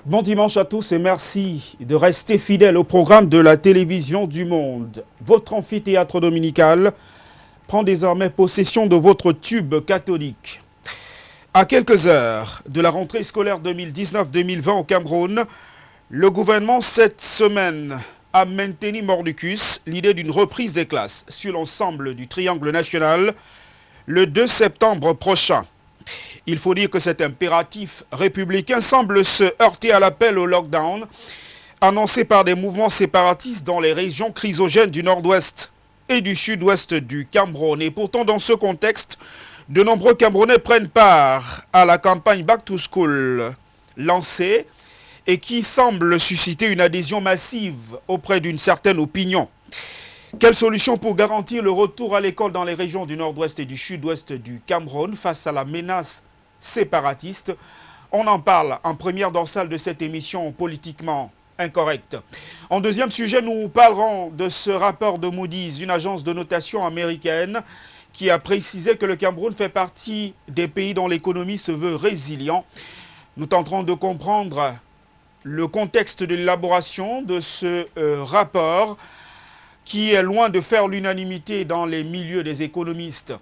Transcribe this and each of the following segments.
Bon dimanche à tous et merci de rester fidèles au programme de la télévision du monde. Votre amphithéâtre dominical prend désormais possession de votre tube catholique. À quelques heures de la rentrée scolaire 2019-2020 au Cameroun, le gouvernement cette semaine a maintenu mordicus l'idée d'une reprise des classes sur l'ensemble du triangle national le 2 septembre prochain. Il faut dire que cet impératif républicain semble se heurter à l'appel au lockdown annoncé par des mouvements séparatistes dans les régions chrysogènes du nord-ouest et du sud-ouest du Cameroun. Et pourtant, dans ce contexte, de nombreux Camerounais prennent part à la campagne Back to School lancée et qui semble susciter une adhésion massive auprès d'une certaine opinion. Quelle solution pour garantir le retour à l'école dans les régions du nord-ouest et du sud-ouest du Cameroun face à la menace séparatiste? On en parle en première dorsale de cette émission politiquement incorrecte. En deuxième sujet, nous parlerons de ce rapport de Moody's, une agence de notation américaine qui a précisé que le Cameroun fait partie des pays dont l'économie se veut résilient. Nous tenterons de comprendre le contexte de l'élaboration de ce rapport qui est loin de faire l'unanimité dans les milieux des économistes.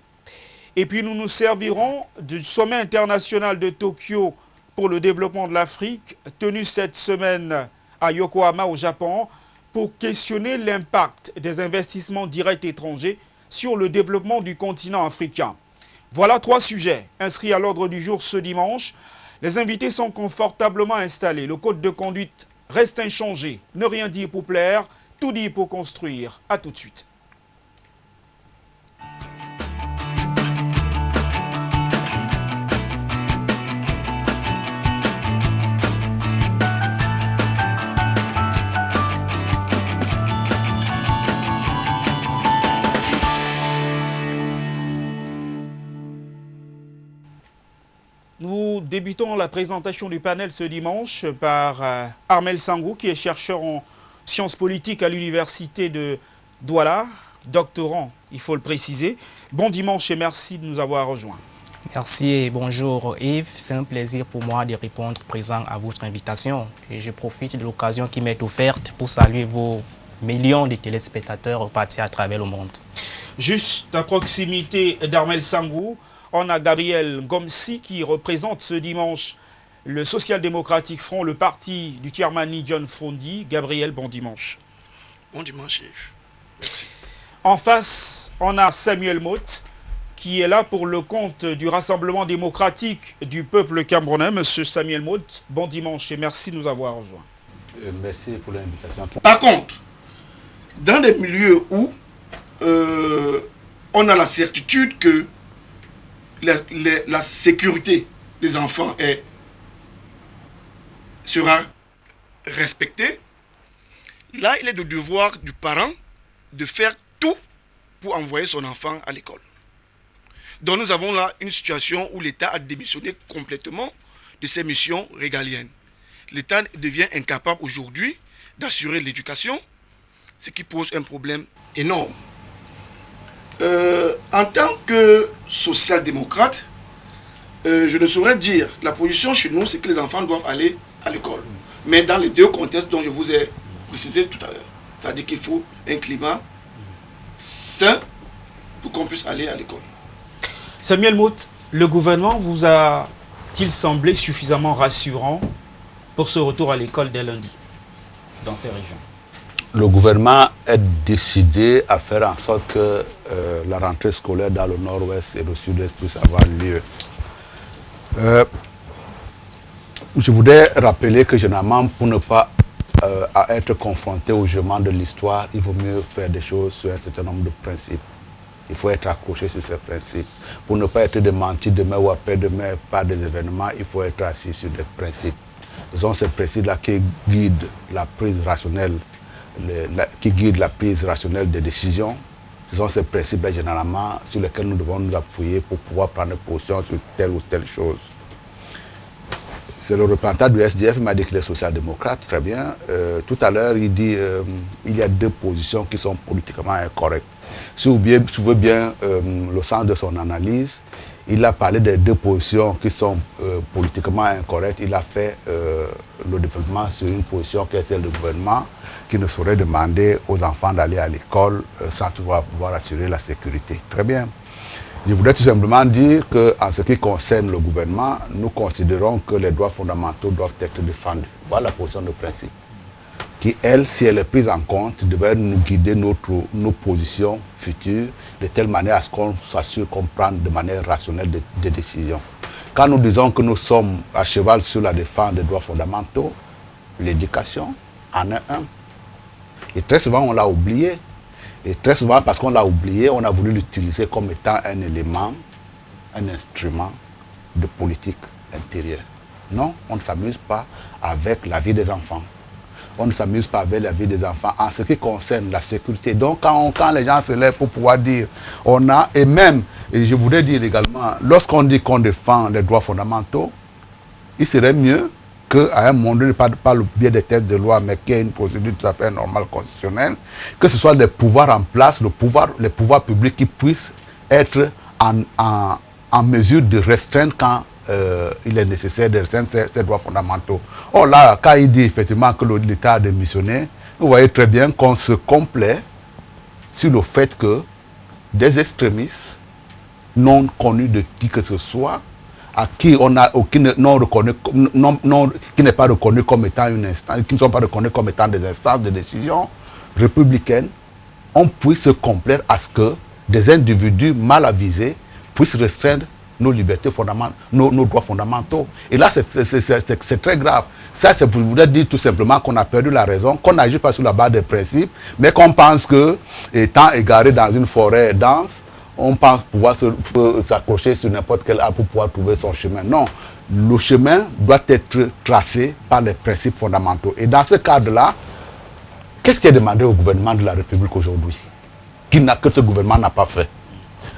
Et puis nous nous servirons du sommet international de Tokyo pour le développement de l'Afrique, tenu cette semaine à Yokohama au Japon, pour questionner l'impact des investissements directs étrangers sur le développement du continent africain. Voilà 3 sujets inscrits à l'ordre du jour ce dimanche. Les invités sont confortablement installés. Le code de conduite reste inchangé. Ne rien dire pour plaire, tout dire pour construire. A tout de suite. Nous débutons la présentation du panel ce dimanche par Armel Sangou, qui est chercheur en sciences politiques à l'université de Douala, doctorant, il faut le préciser. Bon dimanche et merci de nous avoir rejoints. Merci et bonjour Yves, c'est un plaisir pour moi de répondre présent à votre invitation. Et je profite de l'occasion qui m'est offerte pour saluer vos millions de téléspectateurs repartis à travers le monde. Juste à proximité d'Armel Sangou, on a Gabriel Ngomsi qui représente ce dimanche le Social-Démocratique Front, le parti du Tiarmani John Fondi. Gabriel, bon dimanche. Bon dimanche, Yves. Merci. En face, on a Samuel Motte qui est là pour le compte du Rassemblement démocratique du peuple camerounais. Monsieur Samuel Motte, bon dimanche et merci de nous avoir rejoints. Merci pour l'invitation. Par contre, dans des milieux où on a la certitude que la sécurité des enfants sera respectée, là, il est du devoir du parent de faire tout pour envoyer son enfant à l'école. Donc nous avons là une situation où l'État a démissionné complètement de ses missions régaliennes. L'État devient incapable aujourd'hui d'assurer l'éducation, ce qui pose un problème énorme. En tant que social-démocrate, je ne saurais dire, la position chez nous, c'est que les enfants doivent aller à l'école. Mais dans les 2 contextes dont je vous ai précisé tout à l'heure, c'est-à-dire qu'il faut un climat sain pour qu'on puisse aller à l'école. Samuel Motte, le gouvernement vous a-t-il semblé suffisamment rassurant pour ce retour à l'école dès lundi dans ces régions? Le gouvernement est décidé à faire en sorte que la rentrée scolaire dans le nord-ouest et le sud-est puisse avoir lieu. Je voudrais rappeler que généralement, pour ne pas être confronté au jugement de l'histoire, il vaut mieux faire des choses sur un certain nombre de principes. Il faut être accroché sur ces principes. Pour ne pas être démenti demain ou après-demain par des événements, il faut être assis sur des principes. Ce sont ces principes-là qui guident la prise rationnelle, des décisions. Ce sont ces principes-là généralement sur lesquels nous devons nous appuyer pour pouvoir prendre position sur telle ou telle chose. C'est le représentant du SDF qui m'a dit qu'il est social-démocrate, très bien. Tout à l'heure, il dit qu'il y a 2 positions qui sont politiquement incorrectes. Si vous voulez bien le sens de son analyse, il a parlé des deux positions qui sont politiquement incorrectes. Il a fait le développement sur une position qui est celle du gouvernement, qui ne saurait demander aux enfants d'aller à l'école sans pouvoir assurer la sécurité. Très bien. Je voudrais tout simplement dire qu'en ce qui concerne le gouvernement, nous considérons que les droits fondamentaux doivent être défendus. Voilà la position de principe. Qui, elle, si elle est prise en compte, devrait nous guider nos positions futures de telle manière à ce qu'on s'assure qu'on prenne de manière rationnelle des décisions. Quand nous disons que nous sommes à cheval sur la défense des droits fondamentaux, l'éducation en est un. Et très souvent, on l'a oublié. Et très souvent, parce qu'on l'a oublié, on a voulu l'utiliser comme étant un élément, un instrument de politique intérieure. Non, on ne s'amuse pas avec la vie des enfants. On ne s'amuse pas avec la vie des enfants en ce qui concerne la sécurité. Donc, quand les gens se lèvent pour pouvoir dire, on a, et même, et je voudrais dire également, lorsqu'on dit qu'on défend les droits fondamentaux, il serait mieux qu'à un moment donné, pas le biais des textes de loi, mais qu'il y ait une procédure tout à fait normale, constitutionnelle, que ce soit des pouvoirs en place, les pouvoirs publics qui puissent être en mesure de restreindre quand il est nécessaire de restreindre ces droits fondamentaux. Or là, quand il dit effectivement que l'État a démissionné, vous voyez très bien qu'on se complaît sur le fait que des extrémistes non connus de qui que ce soit, à qui on a qui n'est pas reconnu comme étant une instance, qui ne sont pas reconnus comme étant des instances de décision républicaines, on puisse se complaire à ce que des individus mal avisés puissent restreindre nos libertés fondamentales, nos droits fondamentaux. Et là, c'est très grave. Ça, je voudrais dire tout simplement qu'on a perdu la raison, qu'on n'agit pas sur la base des principes, mais qu'on pense que, étant égaré dans une forêt dense, on pense pouvoir s'accrocher sur n'importe quel arbre pour pouvoir trouver son chemin. Non, le chemin doit être tracé par les principes fondamentaux. Et dans ce cadre-là, qu'est-ce qui est demandé au gouvernement de la République aujourd'hui, que ce gouvernement n'a pas fait?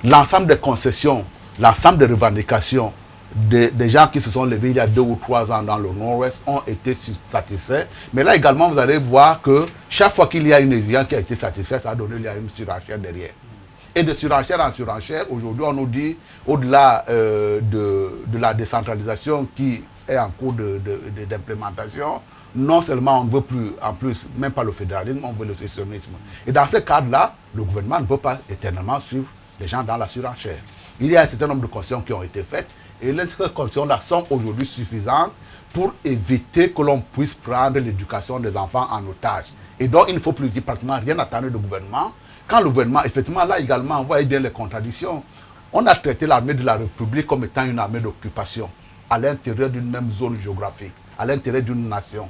L'ensemble des concessions, l'ensemble des revendications des gens qui se sont levés il y a 2 ou 3 ans dans le Nord-Ouest ont été satisfaits. Mais là également, vous allez voir que chaque fois qu'il y a une exigence qui a été satisfaite, ça a donné lieu à une surenchère derrière. Et de surenchère en surenchère, aujourd'hui, on nous dit, au-delà de la décentralisation qui est en cours d'implémentation, non seulement on ne veut plus, en plus, même pas le fédéralisme, on veut le sécessionnisme. Et dans ce cadre-là, le gouvernement ne peut pas éternellement suivre les gens dans la surenchère. Il y a un certain nombre de concessions qui ont été faites, et les concessions-là sont aujourd'hui suffisantes pour éviter que l'on puisse prendre l'éducation des enfants en otage. Et donc, il ne faut plus dire pratiquement rien attendre du gouvernement. Quand le gouvernement, effectivement, là également, on voit bien les contradictions. On a traité l'armée de la République comme étant une armée d'occupation à l'intérieur d'une même zone géographique, à l'intérieur d'une nation.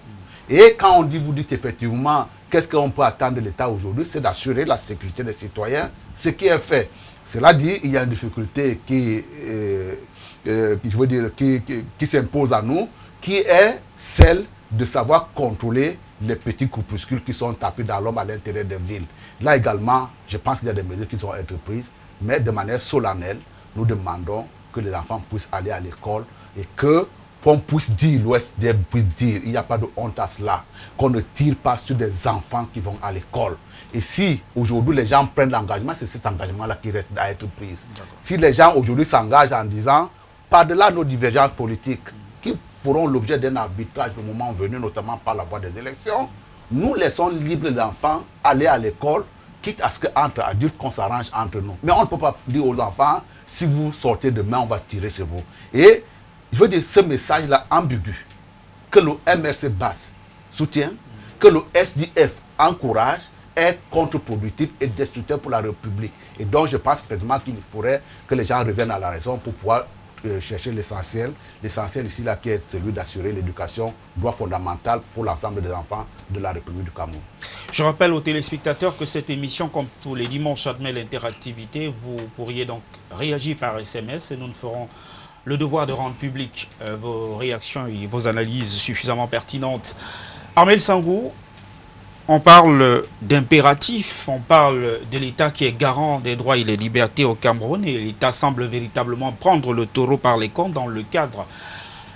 Et quand vous dites effectivement, qu'est-ce qu'on peut attendre de l'État aujourd'hui, c'est d'assurer la sécurité des citoyens, ce qui est fait. Cela dit, il y a une difficulté qui s'impose à nous, qui est celle de savoir contrôler les petits groupuscules qui sont tapés dans l'homme à l'intérieur des villes. Là également, je pense qu'il y a des mesures qui sont être prises, mais de manière solennelle, nous demandons que les enfants puissent aller à l'école et qu'on puisse dire, l'Ouest puisse dire, il n'y a pas de honte à cela, qu'on ne tire pas sur des enfants qui vont à l'école. Et si aujourd'hui les gens prennent l'engagement, c'est cet engagement-là qui reste à être pris. Si les gens aujourd'hui s'engagent en disant, par-delà nos divergences politiques, qui feront l'objet d'un arbitrage au moment venu, notamment par la voie des élections, nous laissons libres les enfants aller à l'école, quitte à ce qu'entre adultes, qu'on s'arrange entre nous. Mais on ne peut pas dire aux enfants, si vous sortez demain, on va tirer sur vous. Et je veux dire, ce message-là ambigu, que le MRC base soutient, que le SDF encourage, est contre-productif et destructeur pour la République. Et donc, je pense effectivement qu'il faudrait que les gens reviennent à la raison pour pouvoir chercher l'essentiel. L'essentiel ici, là, qui est celui d'assurer l'éducation, droit fondamental pour l'ensemble des enfants de la République du Cameroun. Je rappelle aux téléspectateurs que cette émission, comme tous les dimanches, admet l'interactivité. Vous pourriez donc réagir par SMS et nous ne ferons le devoir de rendre public vos réactions et vos analyses suffisamment pertinentes. Armel Sangou, on parle d'impératif, on parle de l'État qui est garant des droits et des libertés au Cameroun et l'État semble véritablement prendre le taureau par les cornes dans le cadre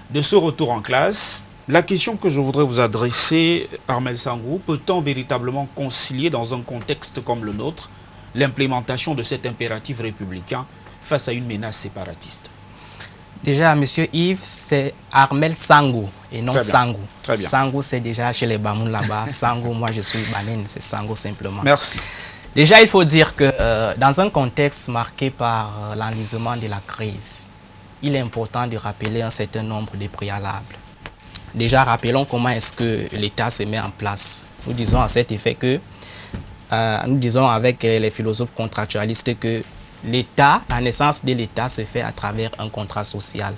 de ce retour en classe. La question que je voudrais vous adresser, Armel Sangou, peut-on véritablement concilier dans un contexte comme le nôtre l'implémentation de cet impératif républicain face à une menace séparatiste? Déjà, monsieur Yves, c'est Armel Sango et non Très bien. Sango. Très bien. Sango, c'est déjà chez les Bamoun là-bas. Sango, moi, je suis Banine, c'est Sango simplement. Merci. Déjà, il faut dire que dans un contexte marqué par l'enlisement de la crise, il est important de rappeler un certain nombre de préalables. Déjà, rappelons comment est-ce que l'État se met en place. Nous disons à cet effet que, nous disons avec les philosophes contractualistes que l'État, la naissance de l'État se fait à travers un contrat social.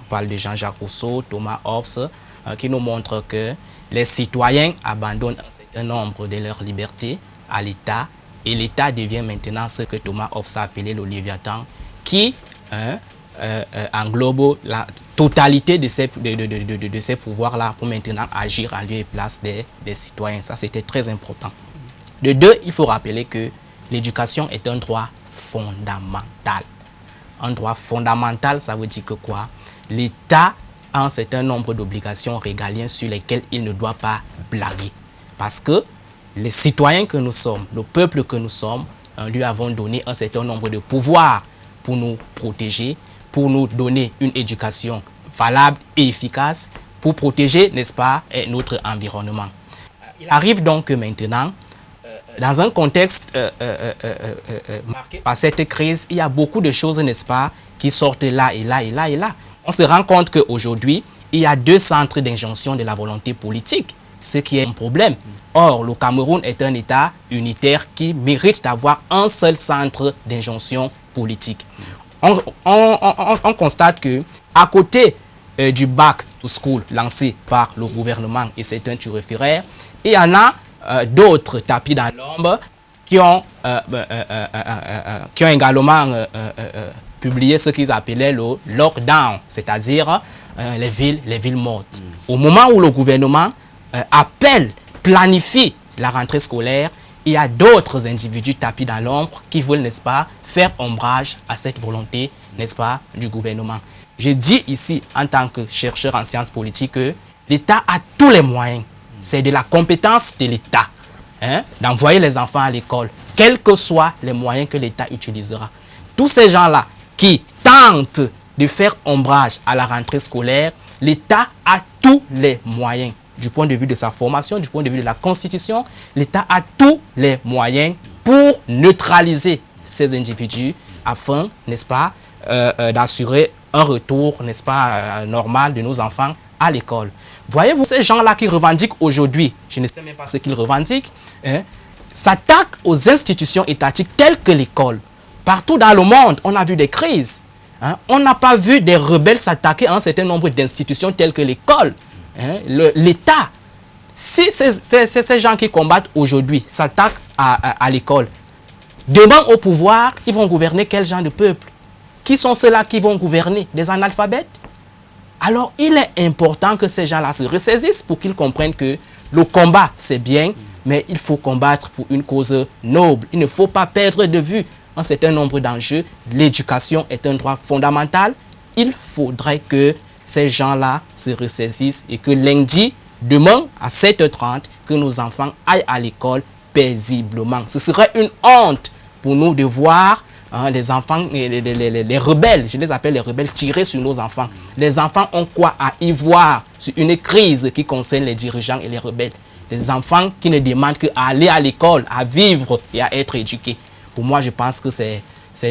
On parle de Jean-Jacques Rousseau, Thomas Hobbes, qui nous montrent que les citoyens abandonnent un certain nombre de leurs libertés à l'État et l'État devient maintenant ce que Thomas Hobbes a appelé le Léviathan, qui englobe la totalité de ces pouvoirs-là pour maintenant agir en lieu et place des citoyens. Ça, c'était très important. De deux, il faut rappeler que l'éducation est un droit fondamental. Un droit fondamental, ça veut dire que quoi? L'État a un certain nombre d'obligations régaliennes sur lesquelles il ne doit pas blaguer. Parce que les citoyens que nous sommes, le peuple que nous sommes, lui avons donné un certain nombre de pouvoirs pour nous protéger, pour nous donner une éducation valable et efficace, pour protéger, n'est-ce pas, notre environnement. Il arrive donc que maintenant, dans un contexte marqué par cette crise, il y a beaucoup de choses, n'est-ce pas, qui sortent là et là et là et là. On se rend compte qu'aujourd'hui, il y a deux centres d'injonction de la volonté politique, ce qui est un problème. Or, le Cameroun est un État unitaire qui mérite d'avoir un seul centre d'injonction politique. On constate que à côté du back to school lancé par le gouvernement et certains turiféraires, il y en a d'autres tapis dans l'ombre qui ont également publié ce qu'ils appelaient le lockdown, c'est-à-dire les villes mortes. Au moment où le gouvernement appelle, planifie la rentrée scolaire, il y a d'autres individus tapis dans l'ombre qui veulent, n'est-ce pas, faire ombrage à cette volonté, n'est-ce pas, du gouvernement. Je dis ici, en tant que chercheur en sciences politiques, que l'État a tous les moyens. C'est de la compétence de l'État d'envoyer les enfants à l'école, quels que soient les moyens que l'État utilisera. Tous ces gens-là qui tentent de faire ombrage à la rentrée scolaire, l'État a tous les moyens. Du point de vue de sa formation, du point de vue de la Constitution, l'État a tous les moyens pour neutraliser ces individus afin, n'est-ce pas, d'assurer un retour, n'est-ce pas, normal de nos enfants à l'école. Voyez-vous, ces gens-là qui revendiquent aujourd'hui, je ne sais même pas ce qu'ils revendiquent, s'attaquent aux institutions étatiques telles que l'école. Partout dans le monde, on a vu des crises. On n'a pas vu des rebelles s'attaquer à un certain nombre d'institutions telles que l'école. L'État, si ces gens qui combattent aujourd'hui s'attaquent à l'école, demain au pouvoir, ils vont gouverner quel genre de peuple? Qui sont ceux-là qui vont gouverner? Des analphabètes? Alors, il est important que ces gens-là se ressaisissent pour qu'ils comprennent que le combat, c'est bien, mais il faut combattre pour une cause noble. Il ne faut pas perdre de vue un certain nombre d'enjeux. L'éducation est un droit fondamental. Il faudrait que ces gens-là se ressaisissent et que lundi, demain, à 7h30, que nos enfants aillent à l'école paisiblement. Ce serait une honte pour nous de voir les enfants, les rebelles, je les appelle les rebelles, tirer sur nos enfants. Les enfants ont quoi à y voir sur une crise qui concerne les dirigeants et les rebelles? Les enfants qui ne demandent qu'à aller à l'école, à vivre et à être éduqués. Pour moi, je pense que c'est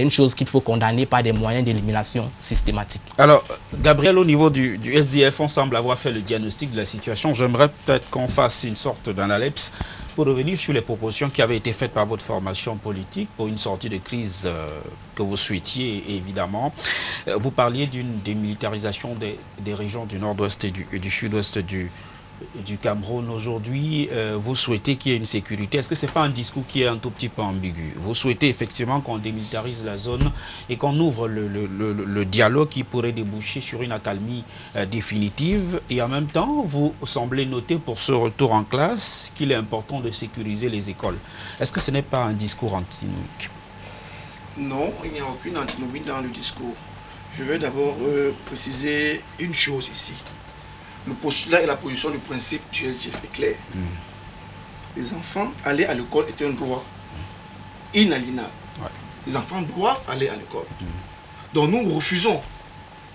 une chose qu'il faut condamner par des moyens d'élimination systématique. Alors, Gabriel, au niveau du SDF, on semble avoir fait le diagnostic de la situation. J'aimerais peut-être qu'on fasse une sorte d'analyse pour revenir sur les propositions qui avaient été faites par votre formation politique pour une sortie de crise que vous souhaitiez, évidemment. Vous parliez d'une démilitarisation des régions du nord-ouest et du sud-ouest du Cameroun. Aujourd'hui, vous souhaitez qu'il y ait une sécurité. Est-ce que ce n'est pas un discours qui est un tout petit peu ambigu? Vous souhaitez effectivement qu'on démilitarise la zone et qu'on ouvre le dialogue qui pourrait déboucher sur une accalmie définitive, et en même temps, vous semblez noter pour ce retour en classe qu'il est important de sécuriser les écoles. Est-ce que ce n'est pas un discours antinomique? Non, il n'y a aucune antinomie dans le discours. Je vais d'abord préciser une chose ici. Le postulat et la position du principe du SDF est clair. Les enfants, aller à l'école est un droit inaliénable. Ouais. Les enfants doivent aller à l'école. Donc nous refusons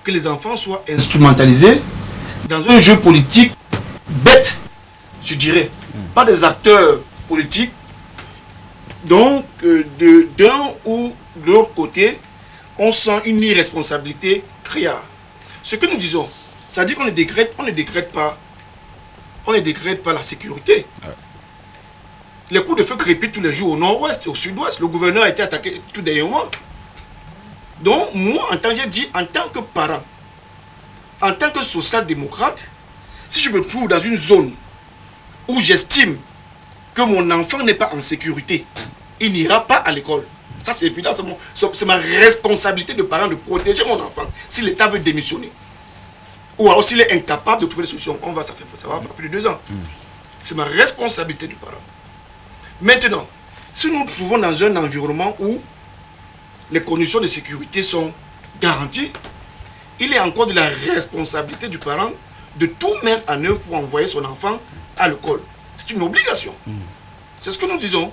que les enfants soient instrumentalisés dans un jeu politique bête, je dirais. Pas des acteurs politiques. Donc, d'un ou de l'autre côté, on sent une irresponsabilité criarde. Ce que nous disons, c'est-à-dire qu'on ne décrète pas la sécurité. Ouais. Les coups de feu crépitent tous les jours au nord-ouest et au sud-ouest. Le gouverneur a été attaqué tout dernièrement. Donc, moi, en tant que parent, en tant que social-démocrate, si je me trouve dans une zone où j'estime que mon enfant n'est pas en sécurité, il n'ira pas à l'école. Ça, c'est évident, c'est ma responsabilité de parent de protéger mon enfant si l'État veut démissionner. Ou alors s'il est incapable de trouver des solutions. Ça va plus de 2 ans. C'est ma responsabilité du parent. Maintenant, si nous nous trouvons dans un environnement où les conditions de sécurité sont garanties, il est encore de la responsabilité du parent de tout mettre en œuvre pour envoyer son enfant à l'école. C'est une obligation. C'est ce que nous disons.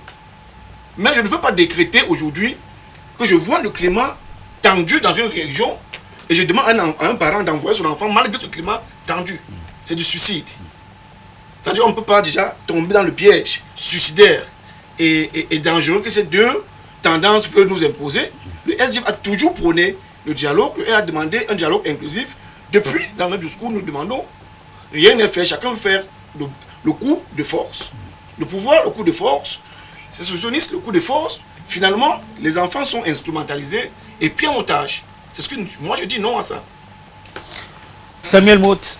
Mais je ne veux pas décréter aujourd'hui que je vois le climat tendu dans une région et je demande à un parent d'envoyer son enfant malgré ce climat tendu. C'est du suicide. C'est-à-dire qu'on ne peut pas déjà tomber dans le piège suicidaire et dangereux que ces deux tendances veulent nous imposer. Le SDF a toujours prôné le dialogue, le a demandé un dialogue inclusif. Depuis, dans notre discours, nous demandons, rien n'est fait, chacun veut faire le coup de force. Le pouvoir, le coup de force, c'est socialiste, le coup de force. Finalement, les enfants sont instrumentalisés et pris en otage. C'est ce que moi je dis non à ça. Samuel Mout,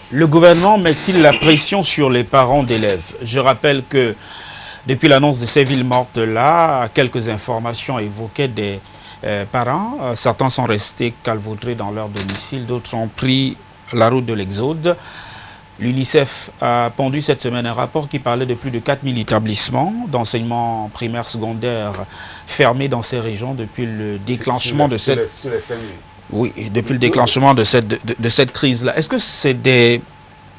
le gouvernement met-il la pression sur les parents d'élèves? Je rappelle que depuis l'annonce de ces villes mortes-là, quelques informations évoquaient des parents. Certains sont restés calvaudrés dans leur domicile, d'autres ont pris la route de l'Exode. L'UNICEF a pondu cette semaine un rapport qui parlait de plus de 4000 établissements d'enseignement primaire secondaire fermés dans ces régions depuis le déclenchement de cette... Oui, depuis le déclenchement de cette crise-là. Est-ce que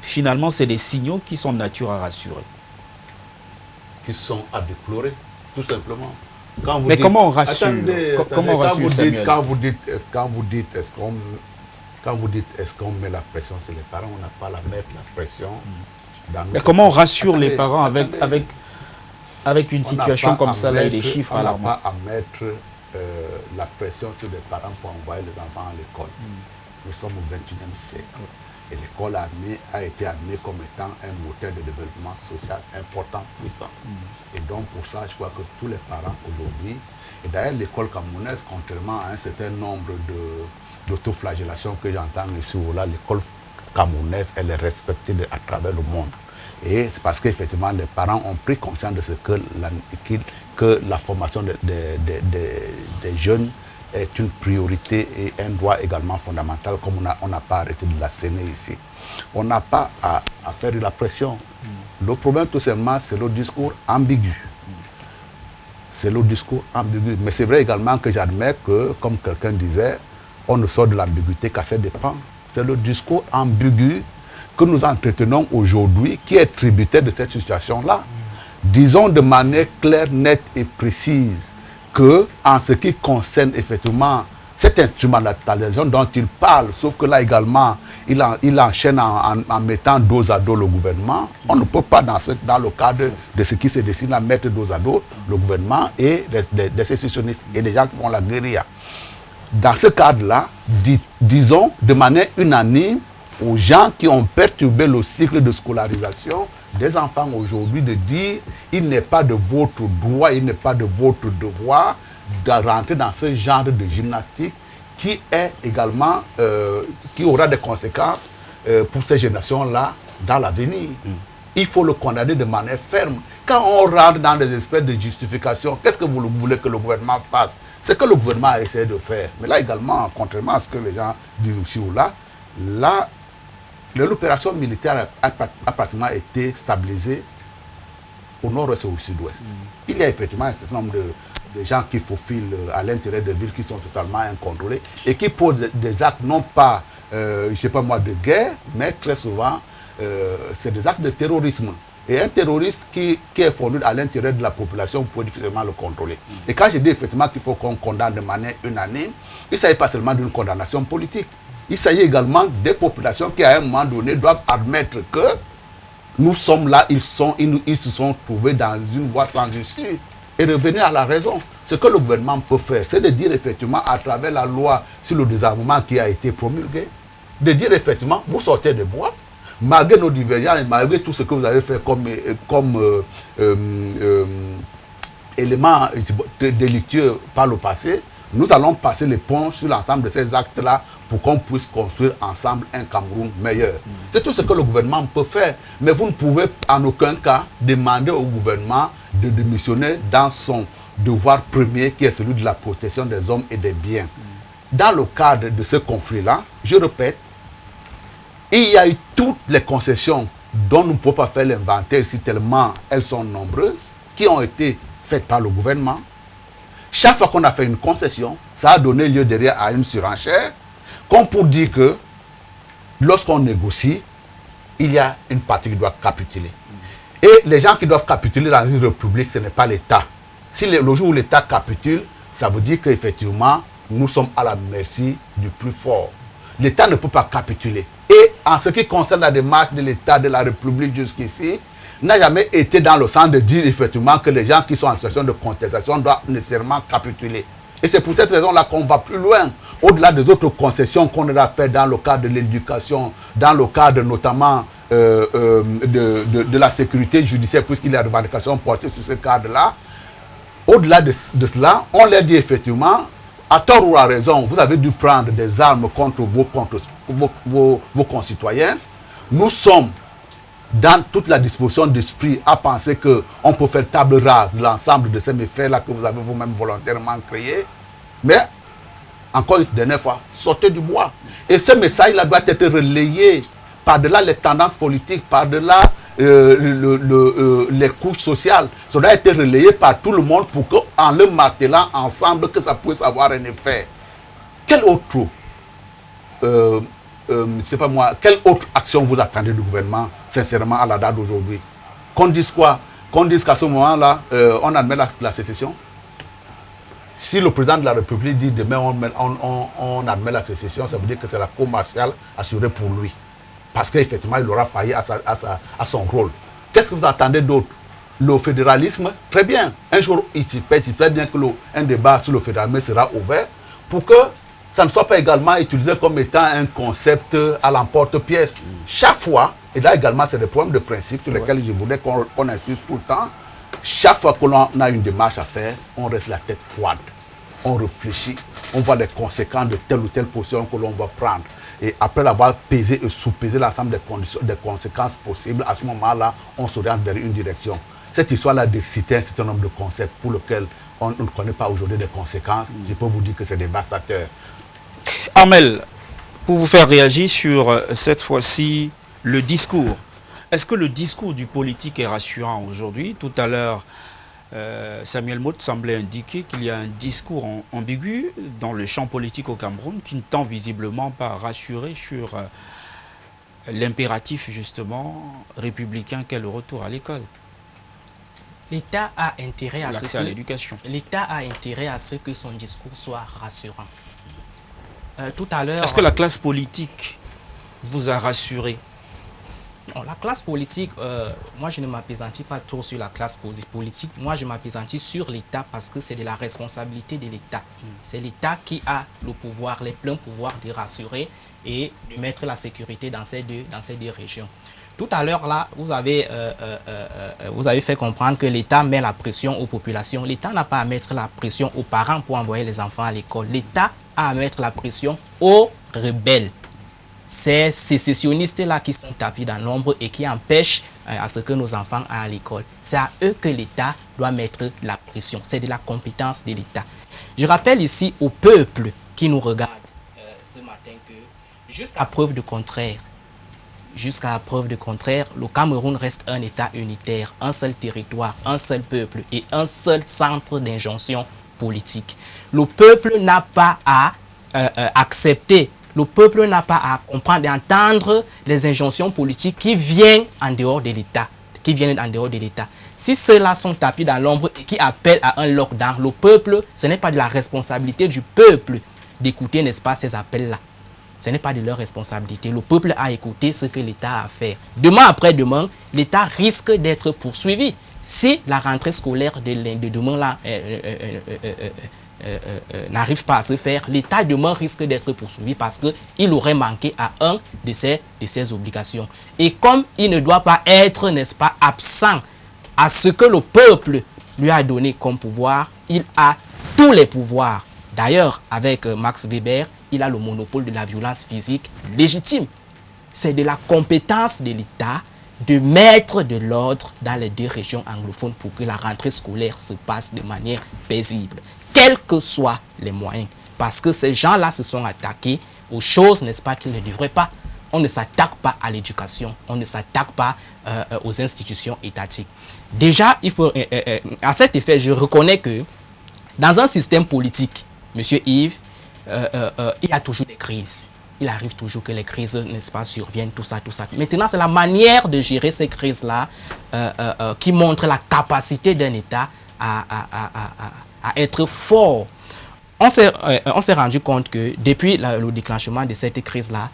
finalement, c'est des signaux qui sont de nature à rassurer? Qui sont à déplorer, tout simplement. Mais comment on rassure? Comment on rassure, Samuel? Quand vous dites, est-ce qu'on met la pression sur les parents, on n'a pas à mettre la pression. Mais comment on rassure les parents avec une situation comme ça là et des chiffres alarmants? On n'a pas à mettre la pression sur les parents pour envoyer les enfants à l'école. Nous sommes au XXIe siècle. Et l'école a été amenée comme étant un moteur de développement social important, puissant. Et donc pour ça, je crois que tous les parents aujourd'hui, et d'ailleurs l'école camerounaise, contrairement à un certain nombre d'autoflagellations que j'entends ici ou là, l'école camerounaise, elle est respectée à travers le monde. Et c'est parce qu'effectivement, les parents ont pris conscience de ce que la formation des jeunes est une priorité et un droit également fondamental, comme on n'a pas arrêté de l'asséner ici. On n'a pas à faire de la pression. Le problème, tout simplement, c'est le discours ambigu. C'est le discours ambigu. Mais c'est vrai également que j'admets que, comme quelqu'un disait, on ne sort de l'ambiguïté qu'à ses dépens. C'est le discours ambigu que nous entretenons aujourd'hui qui est tributaire de cette situation-là. Disons de manière claire, nette et précise que, en ce qui concerne effectivement cette instrumentalisation dont il parle, sauf que là également, il enchaîne en mettant dos à dos le gouvernement. On ne peut pas, dans le cadre de ce qui se dessine, à mettre dos à dos le gouvernement et des sécessionnistes et des gens qui font la guérilla. Dans ce cadre-là, disons de manière unanime aux gens qui ont perturbé le cycle de scolarisation des enfants aujourd'hui de dire il n'est pas de votre droit, il n'est pas de votre devoir de rentrer dans ce genre de gymnastique qui est également, qui aura des conséquences pour ces générations-là dans l'avenir. Il faut le condamner de manière ferme. Quand on rentre dans des espèces de justifications, qu'est-ce que vous voulez que le gouvernement fasse? C'est que le gouvernement a essayé de faire. Mais là également, contrairement à ce que les gens disent aussi ou là, l'opération militaire a pratiquement été stabilisée au nord-ouest et au sud-ouest. Il y a effectivement un certain nombre de gens qui faufilent à l'intérieur des villes qui sont totalement incontrôlés et qui posent des actes non pas, je ne sais pas moi, de guerre, mais très souvent, c'est des actes de terrorisme. Et un terroriste qui est fourni à l'intérieur de la population, vous pouvez difficilement le contrôler. Et quand je dis effectivement qu'il faut qu'on condamne de manière unanime, il ne s'agit pas seulement d'une condamnation politique. Il s'agit également des populations qui, à un moment donné, doivent admettre que nous sommes là, ils se sont trouvés dans une voie sans issue et revenir à la raison. Ce que le gouvernement peut faire, c'est de dire effectivement, à travers la loi sur le désarmement qui a été promulguée, de dire effectivement, vous sortez de bois, malgré nos divergences et malgré tout ce que vous avez fait comme élément délictueux par le passé, nous allons passer l'éponge sur l'ensemble de ces actes-là pour qu'on puisse construire ensemble un Cameroun meilleur. C'est tout ce que le gouvernement peut faire. Mais vous ne pouvez en aucun cas demander au gouvernement de démissionner dans son devoir premier qui est celui de la protection des hommes et des biens. Dans le cadre de ce conflit-là, je répète, il y a eu toutes les concessions dont nous ne pouvons pas faire l'inventaire si tellement elles sont nombreuses, qui ont été faites par le gouvernement. Chaque fois qu'on a fait une concession, ça a donné lieu derrière à une surenchère, comme pour dire que lorsqu'on négocie, il y a une partie qui doit capituler. Et les gens qui doivent capituler dans une république, ce n'est pas l'État. Si le jour où l'État capitule, ça veut dire qu'effectivement, nous sommes à la merci du plus fort. L'État ne peut pas capituler. Et en ce qui concerne la démarche de l'État de la République jusqu'ici, n'a jamais été dans le sens de dire effectivement que les gens qui sont en situation de contestation doivent nécessairement capituler. Et c'est pour cette raison-là qu'on va plus loin, au-delà des autres concessions qu'on a fait dans le cadre de l'éducation, dans le cadre notamment de la sécurité judiciaire, puisqu'il y a des revendications portées sur ce cadre-là. Au-delà de cela, on leur dit effectivement, à tort ou à raison, vous avez dû prendre des armes contre vos concitoyens. Nous sommes dans toute la disposition d'esprit à penser qu'on peut faire table rase de l'ensemble de ces méfaits-là que vous avez vous-même volontairement créés. Mais, encore une dernière fois, sortez du bois. Et ce message-là doit être relayé par-delà les tendances politiques, par-delà les couches sociales. Ça doit être relayé par tout le monde pour qu'en le martelant ensemble, que ça puisse avoir un effet. Quelle autre c'est pas moi, quelle autre action vous attendez du gouvernement, sincèrement, à la date d'aujourd'hui? Qu'on dise quoi? Qu'on dise qu'à ce moment-là, on admet la sécession? Si le président de la République dit demain on admet la sécession, ça veut dire que c'est la cour martiale assurée pour lui. Parce qu'effectivement, il aura failli à son rôle. Qu'est-ce que vous attendez d'autre? Le fédéralisme, très bien. Un jour, il se fait bien que un débat sur le fédéralisme sera ouvert pour que ça ne soit pas également utilisé comme étant un concept à l'emporte-pièce. Chaque fois, et là également c'est des problèmes de principe sur lesquels je voudrais qu'on insiste tout le temps, chaque fois que l'on a une démarche à faire, on reste la tête froide, on réfléchit, on voit les conséquences de telle ou telle position que l'on va prendre. Et après l'avoir pesé et sous-pesé l'ensemble des conséquences possibles, à ce moment-là, on s'oriente vers une direction. Cette histoire-là d'exciter un certain nombre de concepts pour lesquels on ne connaît pas aujourd'hui des conséquences, je peux vous dire que c'est dévastateur. Armel, pour vous faire réagir sur cette fois-ci le discours. Est-ce que le discours du politique est rassurant aujourd'hui? Tout à l'heure, Samuel Motte semblait indiquer qu'il y a un discours ambigu dans le champ politique au Cameroun qui ne tend visiblement pas à rassurer sur l'impératif justement républicain qu'est le retour à l'école. L'État a intérêt à l'accès à l'éducation. L'État a intérêt à ce que son discours soit rassurant. Tout à l'heure... Est-ce que la classe politique vous a rassuré? Non, la classe politique, moi je ne m'appesantis pas trop sur la classe politique. Moi je m'appesantis sur l'État parce que c'est de la responsabilité de l'État. C'est l'État qui a le pouvoir, les pleins pouvoirs de rassurer et de mettre la sécurité dans ces deux régions. Tout à l'heure, là, vous avez fait comprendre que l'État met la pression aux populations. L'État n'a pas à mettre la pression aux parents pour envoyer les enfants à l'école. L'État a à mettre la pression aux rebelles. Ces sécessionnistes-là qui sont tapis dans l'ombre et qui empêchent à ce que nos enfants aillent à l'école. C'est à eux que l'État doit mettre la pression. C'est de la compétence de l'État. Je rappelle ici au peuple qui nous regarde ce matin que jusqu'à preuve du contraire, le Cameroun reste un État unitaire, un seul territoire, un seul peuple et un seul centre d'injonction politique. Le peuple n'a pas à accepter, le peuple n'a pas à comprendre et entendre les injonctions politiques qui viennent en dehors de l'État. Si ceux-là sont tapis dans l'ombre et qui appellent à un lockdown, le peuple, ce n'est pas de la responsabilité du peuple d'écouter, n'est-ce pas, ces appels-là. ce n'est pas de leur responsabilité. Le peuple a écouté ce que l'État a fait. Demain après demain, l'État risque d'être poursuivi. Si la rentrée scolaire de demain là n'arrive pas à se faire, l'État demain risque d'être poursuivi parce qu'il aurait manqué à un de ses obligations. Et comme il ne doit pas être, n'est-ce pas, absent à ce que le peuple lui a donné comme pouvoir, il a tous les pouvoirs. D'ailleurs, avec Max Weber, il a le monopole de la violence physique légitime. C'est de la compétence de l'État de mettre de l'ordre dans les 2 régions anglophones pour que la rentrée scolaire se passe de manière paisible, quels que soient les moyens. Parce que ces gens-là se sont attaqués aux choses, n'est-ce pas, qu'ils ne devraient pas. On ne s'attaque pas à l'éducation, on ne s'attaque pas aux institutions étatiques. Déjà, il faut, à cet effet, je reconnais que dans un système politique, Monsieur Yves, il y a toujours des crises. Il arrive toujours que les crises, n'est-ce pas, surviennent, tout ça, tout ça. Maintenant, c'est la manière de gérer ces crises-là qui montre la capacité d'un État à être fort. On s'est rendu compte que depuis le déclenchement de cette crise-là,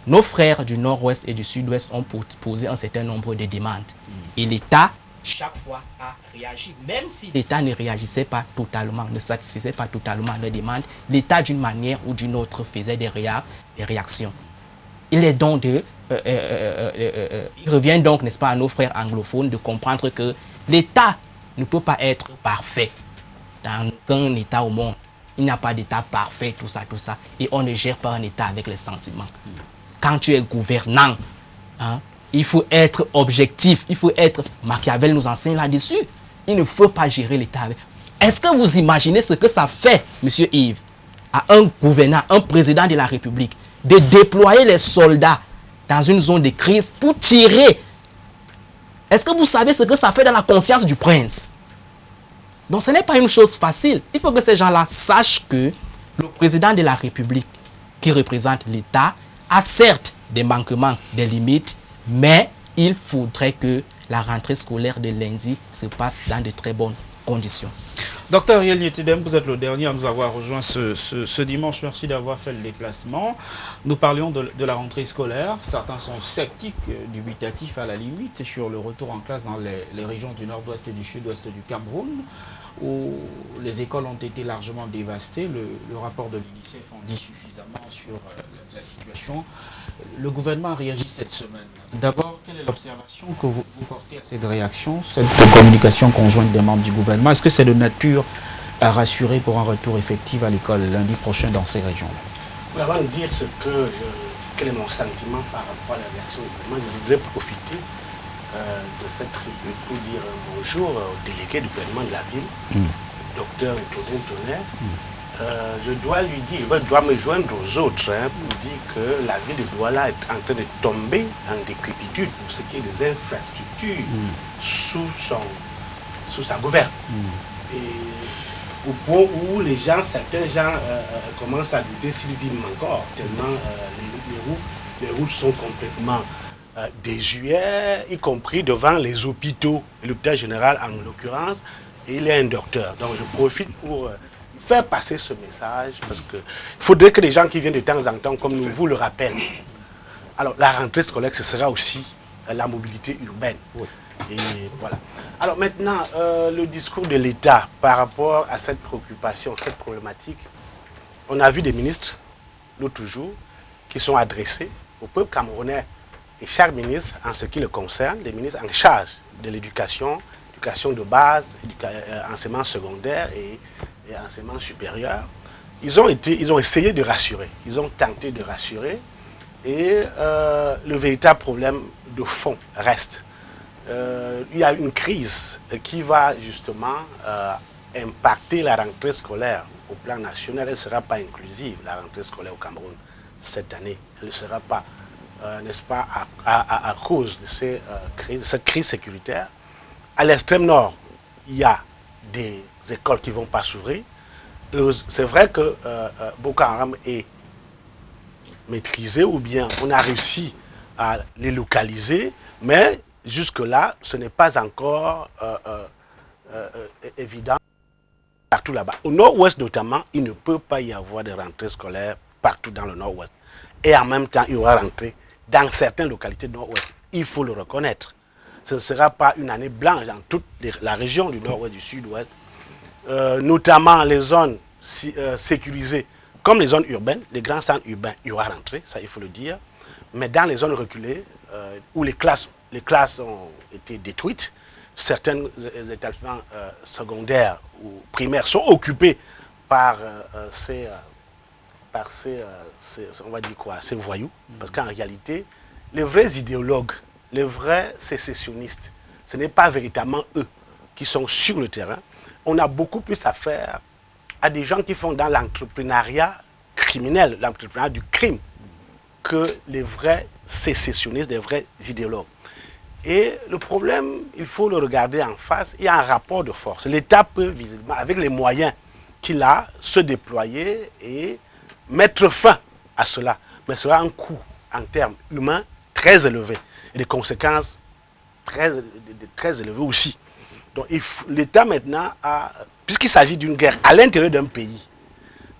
nos frères du Nord-Ouest et du Sud-Ouest ont posé un certain nombre de demandes. Et l'État, chaque fois, a réagi. Même si l'État ne réagissait pas totalement, ne satisfaisait pas totalement leurs demandes, l'État, d'une manière ou d'une autre, faisait des réactions. Il est donc il revient donc, n'est-ce pas, à nos frères anglophones de comprendre que l'État ne peut pas être parfait dans aucun État au monde. Il n'y a pas d'État parfait, tout ça, tout ça. Et on ne gère pas un État avec les sentiments. Quand tu es gouvernant, hein, il faut être objectif, il faut être... Machiavel nous enseigne là-dessus. Il ne faut pas gérer l'État avec... Est-ce que vous imaginez ce que ça fait, Monsieur Yves, à un gouvernant, un président de la République, de déployer les soldats dans une zone de crise pour tirer? Est-ce que vous savez ce que ça fait dans la conscience du prince? Donc ce n'est pas une chose facile. Il faut que ces gens-là sachent que le président de la République, qui représente l'État, a certes des manquements, des limites, mais il faudrait que la rentrée scolaire de lundi se passe dans de très bonnes conditions. Docteur Yel Nietidem, vous êtes le dernier à nous avoir rejoint ce dimanche. Merci d'avoir fait le déplacement. Nous parlions de la rentrée scolaire. Certains sont sceptiques, dubitatifs à la limite, sur le retour en classe dans les régions du nord-ouest et du sud-ouest du Cameroun, où les écoles ont été largement dévastées. Le rapport de l'UNICEF en dit suffisamment sur la situation. Le gouvernement a réagi cette semaine. D'abord, quelle est l'observation que vous portez à cette réaction, cette communication conjointe des membres du gouvernement? Est-ce que c'est de nature à rassurer pour un retour effectif à l'école lundi prochain dans ces régions-là? Avant de dire quel est mon sentiment par rapport à la réaction du gouvernement, je voudrais profiter de cette tribune pour dire bonjour au délégué du gouvernement de la ville, docteur Todin Tonnerre. Je dois lui dire, il doit me joindre aux autres pour dire que la ville de Douala est en train de tomber en décrépitude pour ce qui est des infrastructures sous sa gouverne. Et au point où certains gens commencent à douter s'ils vivent encore, tellement les routes sont complètement désuètes, y compris devant les hôpitaux, l'hôpital général en l'occurrence, et il est un docteur. Donc je profite pour faire passer ce message, parce qu'il faudrait que les gens qui viennent de temps en temps, comme nous, vous le rappellent. Alors, la rentrée scolaire, ce sera aussi la mobilité urbaine. Oui. Et voilà. Alors maintenant, le discours de l'État par rapport à cette préoccupation, cette problématique, on a vu des ministres, l'autre jour, qui sont adressés au peuple camerounais. Et chaque ministre, en ce qui le concerne, les ministres en charge de l'éducation, éducation de base, enseignement secondaire et enseignement supérieur, ils ont essayé de rassurer, ils ont tenté de rassurer, et le véritable problème de fond reste. Il y a une crise qui va justement impacter la rentrée scolaire au plan national. Elle ne sera pas inclusive, la rentrée scolaire au Cameroun, cette année. Elle ne sera pas, n'est-ce pas, à cause de cette crise sécuritaire. À l'extrême nord, il y a des écoles qui ne vont pas s'ouvrir. C'est vrai que Boko Haram est maîtrisé, ou bien on a réussi à les localiser, mais jusque-là, ce n'est pas encore évident partout là-bas. Au nord-ouest notamment, il ne peut pas y avoir de rentrée scolaire partout dans le nord-ouest. et en même temps, il y aura rentré dans certaines localités du nord-ouest. Il faut le reconnaître. Ce ne sera pas une année blanche dans toute la région du nord-ouest, du sud-ouest, notamment les zones sécurisées, comme les zones urbaines, les grands centres urbains, il y aura rentré, ça il faut le dire. Mais dans les zones reculées, où les classes ont été détruites, certains établissements secondaires ou primaires sont occupés par on va dire quoi, ces voyous. Parce qu'en réalité, les vrais idéologues, les vrais sécessionnistes, ce n'est pas véritablement eux qui sont sur le terrain. On a beaucoup plus à faire à des gens qui font dans l'entrepreneuriat criminel, l'entrepreneuriat du crime, que les vrais sécessionnistes, les vrais idéologues. Et le problème, il faut le regarder en face, il y a un rapport de force. L'État peut visiblement, avec les moyens qu'il a, se déployer et mettre fin à cela. Mais cela a un coût en termes humains très élevé et des conséquences très élevées aussi. Donc l'État maintenant, puisqu'il s'agit d'une guerre à l'intérieur d'un pays,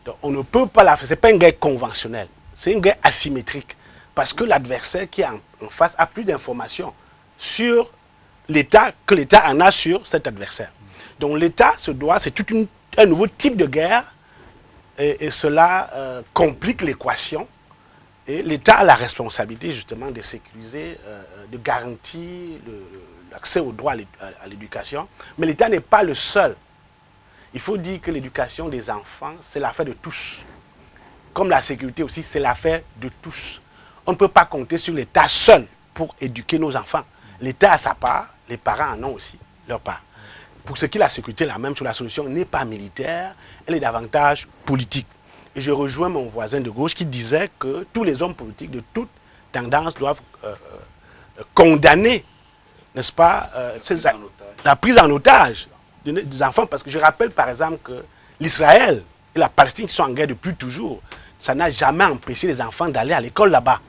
donc on ne peut pas la faire, ce n'est pas une guerre conventionnelle, c'est une guerre asymétrique. Parce que l'adversaire qui est en face a plus d'informations sur l'État que l'État en a sur cet adversaire. Donc l'État se doit, c'est tout un nouveau type de guerre et cela complique l'équation. Et l'État a la responsabilité justement de sécuriser, de garantir l'accès au droit à l'éducation. Mais l'État n'est pas le seul. Il faut dire que l'éducation des enfants, c'est l'affaire de tous. Comme la sécurité aussi, c'est l'affaire de tous. On ne peut pas compter sur l'État seul pour éduquer nos enfants. L'État a sa part, les parents en ont aussi leur part. Pour ce qui est de la sécurité, la même chose, la solution n'est pas militaire, elle est davantage politique. Et je rejoins mon voisin de gauche qui disait que tous les hommes politiques de toute tendance doivent condamner, n'est-ce pas, la prise en otage des enfants. Parce que je rappelle par exemple que l'Israël et la Palestine qui sont en guerre depuis toujours, ça n'a jamais empêché les enfants d'aller à l'école là-bas.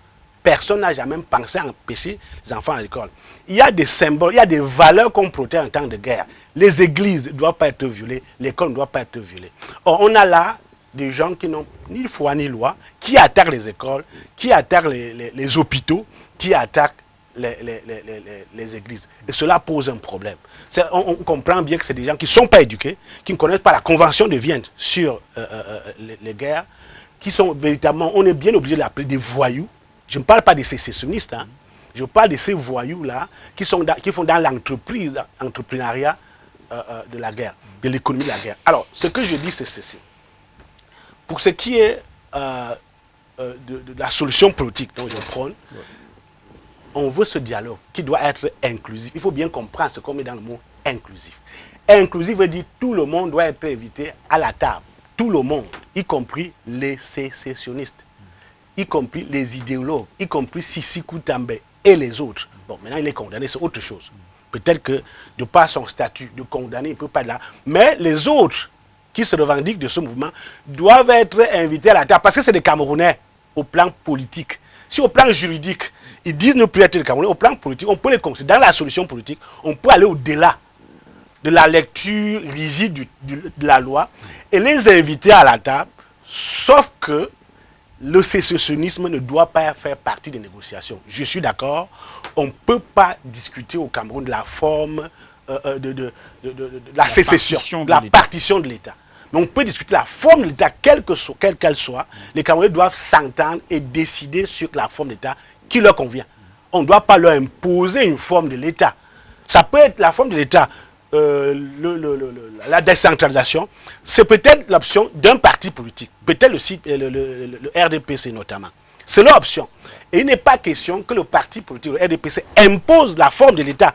Personne n'a jamais pensé à empêcher les enfants à l'école. Il y a des symboles, il y a des valeurs qu'on protège en temps de guerre. Les églises ne doivent pas être violées, l'école ne doit pas être violée. Or, on a là des gens qui n'ont ni foi ni loi, qui attaquent les écoles, qui attaquent les hôpitaux, qui attaquent les églises. Et cela pose un problème. On comprend bien que c'est des gens qui ne sont pas éduqués, qui ne connaissent pas la Convention de Vienne sur les guerres, qui sont véritablement, on est bien obligé de l'appeler des voyous. Je ne parle pas des sécessionnistes, hein. Je parle de ces voyous-là qui font dans l'entrepreneuriat de la guerre, de l'économie de la guerre. Alors, ce que je dis, c'est ceci. Pour ce qui est de la solution politique dont je prône, on veut ce dialogue qui doit être inclusif. Il faut bien comprendre ce qu'on met dans le mot inclusif. Inclusif veut dire tout le monde doit être invité à la table. Tout le monde, y compris les sécessionnistes, y compris les idéologues, y compris Sissi Koutambe et les autres. Bon, maintenant il est condamné, c'est autre chose. Peut-être que de par son statut de condamné, il ne peut pas être là. Mais les autres qui se revendiquent de ce mouvement doivent être invités à la table parce que c'est des Camerounais au plan politique. Si au plan juridique, ils disent ne plus être des Camerounais, au plan politique, on peut les considérer. Dans la solution politique, on peut aller au-delà de la lecture rigide de la loi et les inviter à la table, sauf que le sécessionnisme ne doit pas faire partie des négociations. Je suis d'accord, on ne peut pas discuter au Cameroun de la forme de la sécession, de la partition de l'État. Mais on peut discuter la forme de l'État, quelle qu'elle soit. Les Camerounais doivent s'entendre et décider sur la forme d'État qui leur convient. On ne doit pas leur imposer une forme de l'État. Ça peut être la forme de l'État, la décentralisation, c'est peut-être l'option d'un parti politique, peut-être le RDPC notamment. C'est leur option. Et il n'est pas question que le parti politique, le RDPC, impose la forme de l'État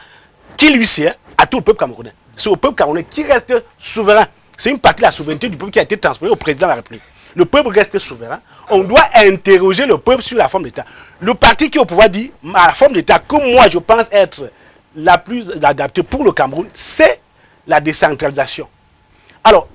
qui lui sert à tout le peuple camerounais. C'est au peuple camerounais qui reste souverain. C'est une partie de la souveraineté du peuple qui a été transférée au président de la République. Le peuple reste souverain. On doit interroger le peuple sur la forme d'État. Le parti qui est au pouvoir dit, la forme d'État que moi je pense être la plus adaptée pour le Cameroun, c'est la décentralisation. Alors,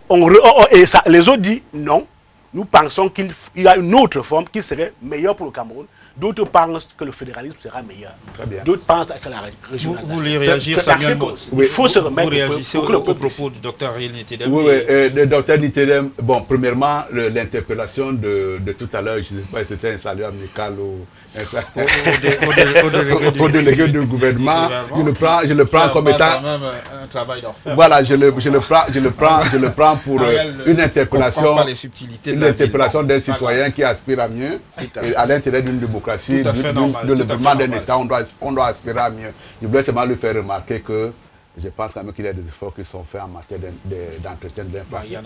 les autres disent non, nous pensons qu'il y a une autre forme qui serait meilleure pour le Cameroun. D'autres pensent que le fédéralisme sera meilleur. Très bien. D'autres pensent que la régionalisation. Vous voulez réagir, Samuel Motz? Il faut se remettre Vous réagissez pour que le au peuple propos du docteur Ariel Nitedem. Oui, le docteur Nitedem, bon, premièrement, l'interpellation de tout à l'heure, je ne sais pas si c'était un salut amical ou au délégué du gouvernement, je le prends comme étant même un travail d'enfer. Voilà, je le prends pour une interpellation, d'un citoyen qui aspire à mieux. Et à l'intérieur d'une démocratie, de développement d'un État, on doit aspirer à mieux. Je voulais seulement lui faire remarquer que je pense quand même qu'il y a des efforts qui sont faits en matière d'entretien de l'infrastructure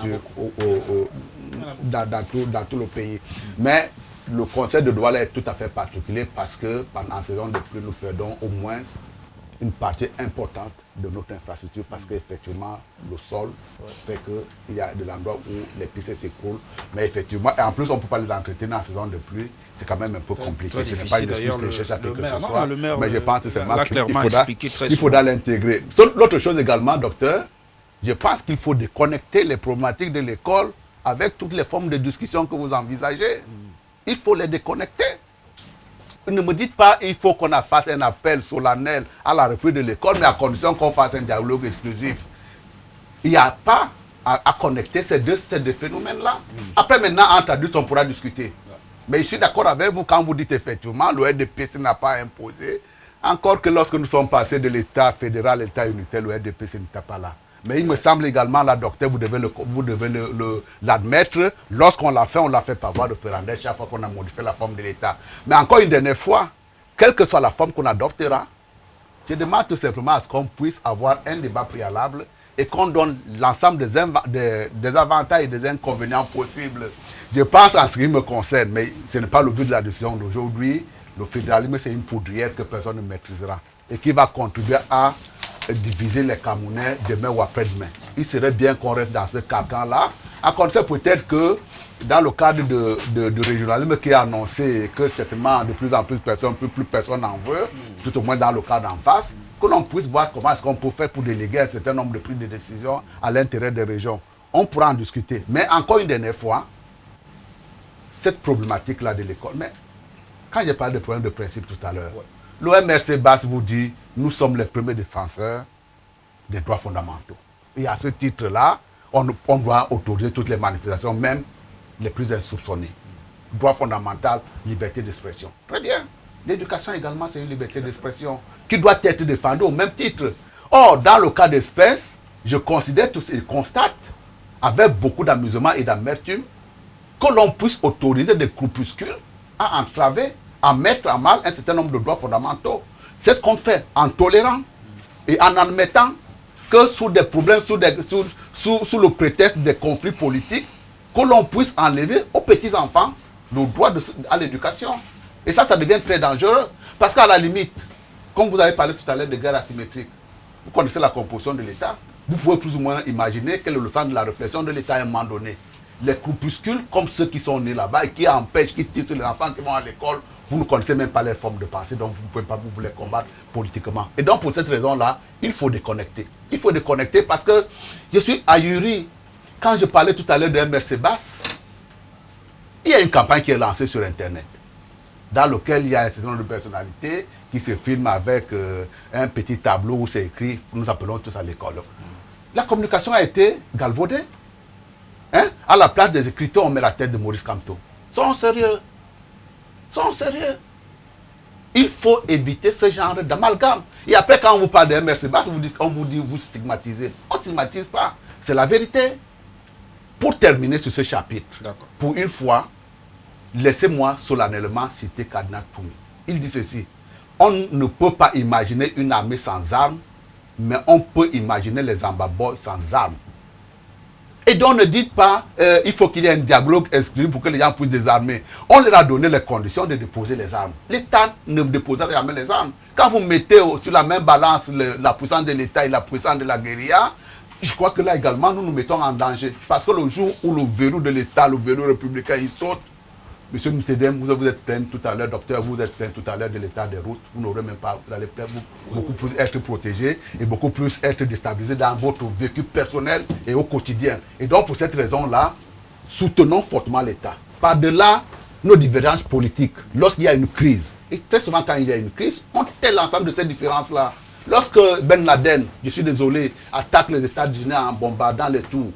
dans tout le pays. Mais le conseil de Douala est tout à fait particulier parce que pendant la saison de pluie, nous perdons au moins une partie importante de notre infrastructure parce qu'effectivement, le sol fait qu'il y a de l'endroit où les pistes s'écoulent. Mais effectivement, et en plus, on ne peut pas les entretenir en saison de pluie. C'est quand même un peu compliqué. Ce n'est pas une excuse que je cherche à quelque chose. Mais je pense que c'est il faudra l'intégrer. L'autre chose également, docteur, je pense qu'il faut déconnecter les problématiques de l'école avec toutes les formes de discussion que vous envisagez. Il faut les déconnecter. Ne me dites pas qu'il faut qu'on fasse un appel solennel à la reprise de l'école, mais à condition qu'on fasse un dialogue exclusif. Il n'y a pas à connecter ces deux phénomènes-là. Après, maintenant, entre adultes, on pourra discuter. Mais je suis d'accord avec vous quand vous dites effectivement le RDPC n'a pas imposé. Encore que lorsque nous sommes passés de l'État fédéral à l'État unitaire, le RDPC n'était pas là. Mais il me semble également, la docteur, vous devez l'admettre. Lorsqu'on l'a fait par voie référendaire chaque fois qu'on a modifié la forme de l'État. Mais encore une dernière fois, quelle que soit la forme qu'on adoptera, je demande tout simplement à ce qu'on puisse avoir un débat préalable et qu'on donne l'ensemble des avantages et des inconvénients possibles. Je pense en ce qui me concerne, mais ce n'est pas le but de la décision d'aujourd'hui. Le fédéralisme, c'est une poudrière que personne ne maîtrisera et qui va contribuer à diviser les Camerounais demain ou après-demain. Il serait bien qu'on reste dans ce carcan-là. À condition peut-être que dans le cadre de régionalisme qui est annoncé, que certainement de plus en plus personne n'en veut, tout au moins dans le cadre en face, que l'on puisse voir comment est-ce qu'on peut faire pour déléguer un certain nombre de prises de décisions à l'intérieur des régions. On pourra en discuter. Mais encore une dernière fois, cette problématique-là de l'école, mais quand j'ai parlé de problème de principe tout à l'heure, l'OMRC Basse vous dit, nous sommes les premiers défenseurs des droits fondamentaux. Et à ce titre-là, on doit autoriser toutes les manifestations, même les plus insoupçonnées. Droit fondamental, liberté d'expression. Très bien. L'éducation également, c'est une liberté d'expression qui doit être défendue au même titre. Or, dans le cas d'espèce, je considère et constate, avec beaucoup d'amusement et d'amertume, que l'on puisse autoriser des groupuscules à entraver, à mettre à mal un certain nombre de droits fondamentaux. C'est ce qu'on fait en tolérant et en admettant que sous des problèmes, sous le prétexte des conflits politiques, que l'on puisse enlever aux petits-enfants le droit à l'éducation. Et ça devient très dangereux. Parce qu'à la limite, comme vous avez parlé tout à l'heure de guerre asymétrique, vous connaissez la composition de l'État, vous pouvez plus ou moins imaginer quel est le centre de la réflexion de l'État à un moment donné. Les groupuscules, comme ceux qui sont nés là-bas et qui empêchent, qui tirent sur les enfants qui vont à l'école, vous ne connaissez même pas leur forme de pensée, donc vous ne pouvez pas vous les combattre politiquement. Et donc pour cette raison-là, il faut déconnecter. Il faut déconnecter parce que je suis ahuri. Quand je parlais tout à l'heure de MRC Basse, il y a une campagne qui est lancée sur Internet, dans laquelle il y a un certain nombre de personnalités qui se filment avec un petit tableau où c'est écrit « Nous appelons tous à l'école ». La communication a été galvaudée. Hein? À la place des écriteurs, on met la tête de Maurice Kamto. Sont sérieux. Sont sérieux. Il faut éviter ce genre d'amalgame. Et après, quand on vous parle de MRC Basse, on vous dit vous stigmatisez. On ne stigmatise pas. C'est la vérité. Pour terminer sur ce chapitre, pour une fois, laissez-moi solennellement citer Kardinal Toumi. Il dit ceci. On ne peut pas imaginer une armée sans armes, mais on peut imaginer les ambaboys sans armes. Et donc ne dites pas il faut qu'il y ait un dialogue exclusif pour que les gens puissent désarmer. On leur a donné les conditions de déposer les armes. L'État ne déposera jamais les armes. Quand vous mettez sur la même balance la puissance de l'État et la puissance de la guérilla, je crois que là également nous nous mettons en danger. Parce que le jour où le verrou de l'État, le verrou républicain, il saute, Monsieur Nitedem, vous êtes plein tout à l'heure, docteur, vous êtes plein tout à l'heure de l'état des routes. Vous n'aurez même pas, vous allez beaucoup plus être protégé et beaucoup plus être déstabilisé dans votre vécu personnel et au quotidien. Et donc, pour cette raison-là, soutenons fortement l'État. Par-delà nos divergences politiques, lorsqu'il y a une crise, et très souvent quand il y a une crise, on tait l'ensemble de ces différences-là. Lorsque Ben Laden, je suis désolé, attaque les États-Unis en bombardant les tours,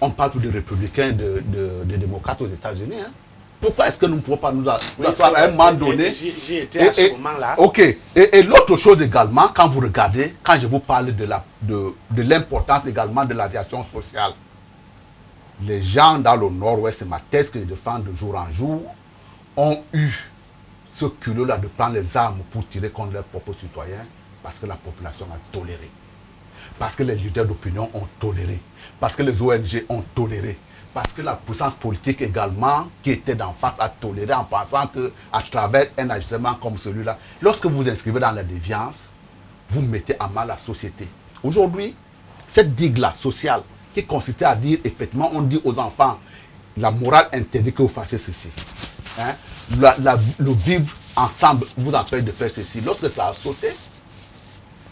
on parle tous des républicains, des démocrates aux États-Unis. Hein. Pourquoi est-ce que nous ne pouvons pas nous asseoir à un moment donné? J'y étais à ce moment-là. Ok. Et l'autre chose également, quand vous regardez, quand je vous parle de l'importance également de l'aviation sociale, les gens dans le nord-ouest, c'est ma thèse que je défends de jour en jour, ont eu ce culot-là de prendre les armes pour tirer contre leurs propres citoyens parce que la population a toléré. Parce que les leaders d'opinion ont toléré. Parce que les ONG ont toléré. Parce que la puissance politique également, qui était d'en face, a toléré en pensant qu'à travers un agissement comme celui-là, lorsque vous inscrivez dans la déviance, vous mettez à mal la société. Aujourd'hui, cette digue-là sociale, qui consistait à dire, effectivement, on dit aux enfants, la morale interdit que vous fassiez ceci. Hein? Le vivre ensemble vous empêche de faire ceci. Lorsque ça a sauté,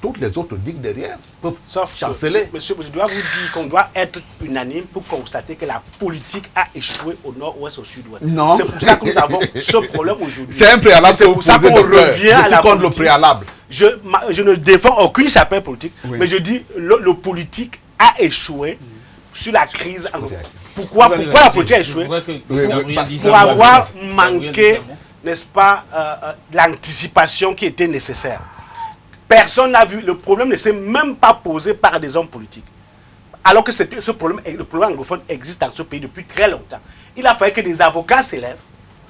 toutes les autres digues derrière peuvent chanceler. Monsieur, je dois vous dire qu'on doit être unanime pour constater que la politique a échoué au nord-ouest, au sud-ouest. Non. C'est pour ça que nous avons ce problème aujourd'hui. C'est un préalable. C'est pour ça qu'on revient à la contre le politique. préalable. Je ne défends aucune chapelle politique, Oui. mais je dis le politique a échoué sur la crise. Pourquoi la politique a échoué? Pour avoir manqué, n'est-ce pas, l'anticipation qui était nécessaire. Personne n'a vu. Le problème ne s'est même pas posé par des hommes politiques. Alors que le problème anglophone existe dans ce pays depuis très longtemps. Il a fallu que des avocats s'élèvent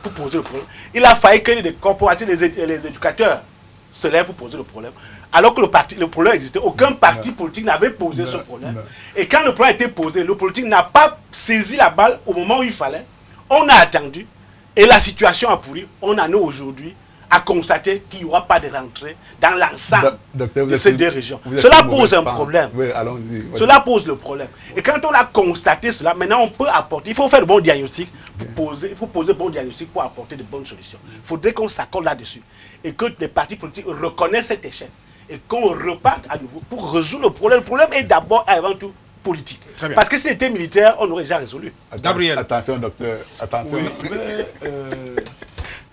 pour poser le problème. Il a fallu que les corporatifs, les éducateurs se lèvent pour poser le problème. Alors que le problème existait. Aucun parti politique n'avait posé ce problème. Et quand le problème a été posé, le politique n'a pas saisi la balle au moment où il fallait. On a attendu. Et la situation a pourri. On en est aujourd'hui à constater qu'il n'y aura pas de rentrée dans l'ensemble de ces deux régions. Cela pose un problème. Oui, allons-y. Cela pose le problème. Et quand on a constaté cela, maintenant on peut apporter, il faut faire le bon diagnostic, poser le bon diagnostic pour apporter de bonnes solutions. Il faudrait qu'on s'accorde là-dessus. Et que les partis politiques reconnaissent cet échec. Et qu'on reparte à nouveau pour résoudre le problème. Le problème est d'abord et avant tout politique. Parce que s'il était militaire, on aurait déjà résolu. Gabriel. Attention, docteur. Attention. Oui, mais,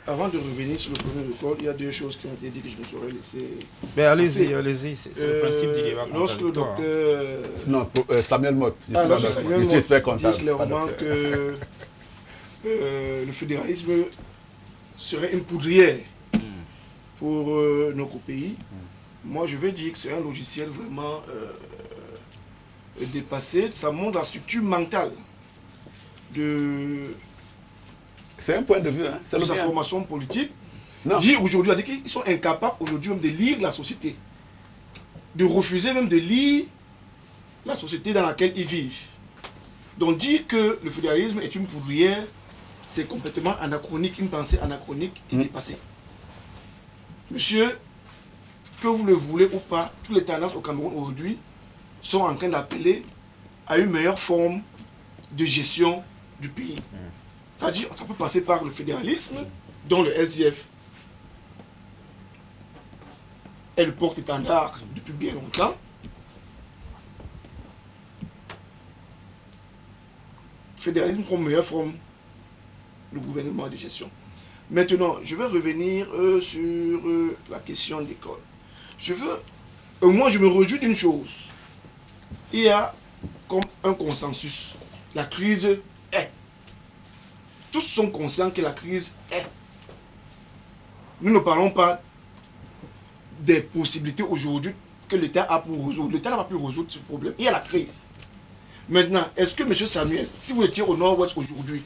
avant de revenir sur le premier record, il y a deux choses qui ont été dites que je me serais laissé. Mais allez-y, c'est le principe du débat. Lorsque le docteur Samuel Mott, Samuel je suis expert comptable. dit clairement que le fédéralisme serait une poudrière pour notre pays. Moi, je veux dire que c'est un logiciel vraiment dépassé. Ça montre la structure mentale de C'est un point de vue, hein. sa formation politique. Non. Dit aujourd'hui, qu'ils sont incapables aujourd'hui même de lire la société. De refuser même de lire la société dans laquelle ils vivent. Donc dire que le fédéralisme est une poudrière, c'est complètement anachronique, une pensée anachronique et dépassée. Monsieur, que vous le voulez ou pas, toutes les tendances au Cameroun aujourd'hui sont en train d'appeler à une meilleure forme de gestion du pays. C'est-à-dire, ça peut passer par le fédéralisme, dont le SDF est le porte-étendard depuis bien longtemps. Fédéralisme comme meilleure forme de gouvernement et de gestion. Maintenant, je vais revenir sur la question de l'école. Moi, je me réjouis d'une chose. Il y a comme un consensus. La crise est. Tous sont conscients que la crise est. Nous ne parlons pas des possibilités aujourd'hui que l'État a pour résoudre. L'État n'a pas pu résoudre ce problème. Il y a la crise. Maintenant, est-ce que, M. Samuel, si vous étiez au nord-ouest aujourd'hui,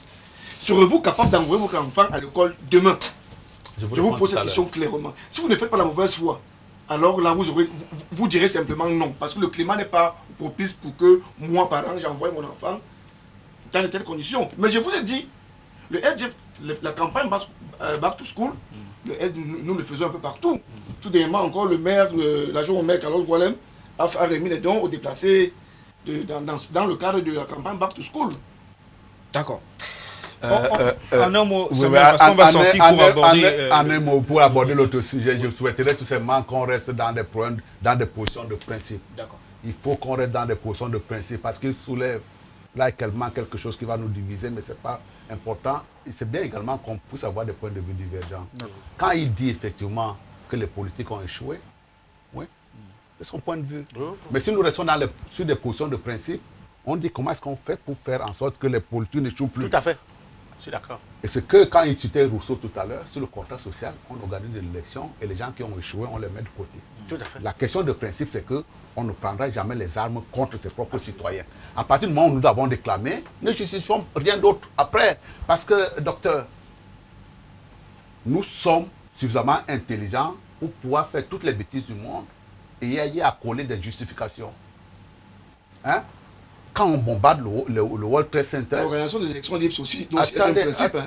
serez-vous capable d'envoyer votre enfant à l'école demain? Je vous pose cette question clairement. Si vous ne faites pas la mauvaise foi, alors là, vous direz simplement non. Parce que le climat n'est pas propice pour que moi, parent, j'envoie mon enfant dans de telles conditions. Mais je vous ai dit, le SDF, la campagne Back to School, nous le faisons un peu partout. Tout dernièrement, encore le maire, l'agent au maire, Carlos Gualem, a remis les dons aux déplacés dans le cadre de la campagne Back to School. D'accord. En un mot, parce qu'on va sortir pour aborder... En un mot, pour aborder l'autre sujet, je souhaiterais tout simplement qu'on reste dans des positions de principe. D'accord. Il faut qu'on reste dans des positions de principe parce qu'il soulève là également quelque chose qui va nous diviser, mais ce n'est pas important. C'est bien également qu'on puisse avoir des points de vue divergents. Quand il dit effectivement que les politiques ont échoué, oui, c'est son point de vue. Mais si nous restons sur des positions de principe, on dit comment est-ce qu'on fait pour faire en sorte que les politiques n'échouent plus. Tout à fait. Je suis d'accord. Et c'est que quand il citait Rousseau tout à l'heure, sur le contrat social, on organise des élections et les gens qui ont échoué, on les met de côté. Tout à fait. La question de principe, c'est qu'on ne prendra jamais les armes contre ses propres citoyens. À partir du moment où nous avons déclamé, ne justifions rien d'autre après. Parce que, docteur, nous sommes suffisamment intelligents pour pouvoir faire toutes les bêtises du monde et y à coller des justifications. Hein? Quand on bombarde le World Trade Center... L'organisation des élections libres aussi doit être un principe.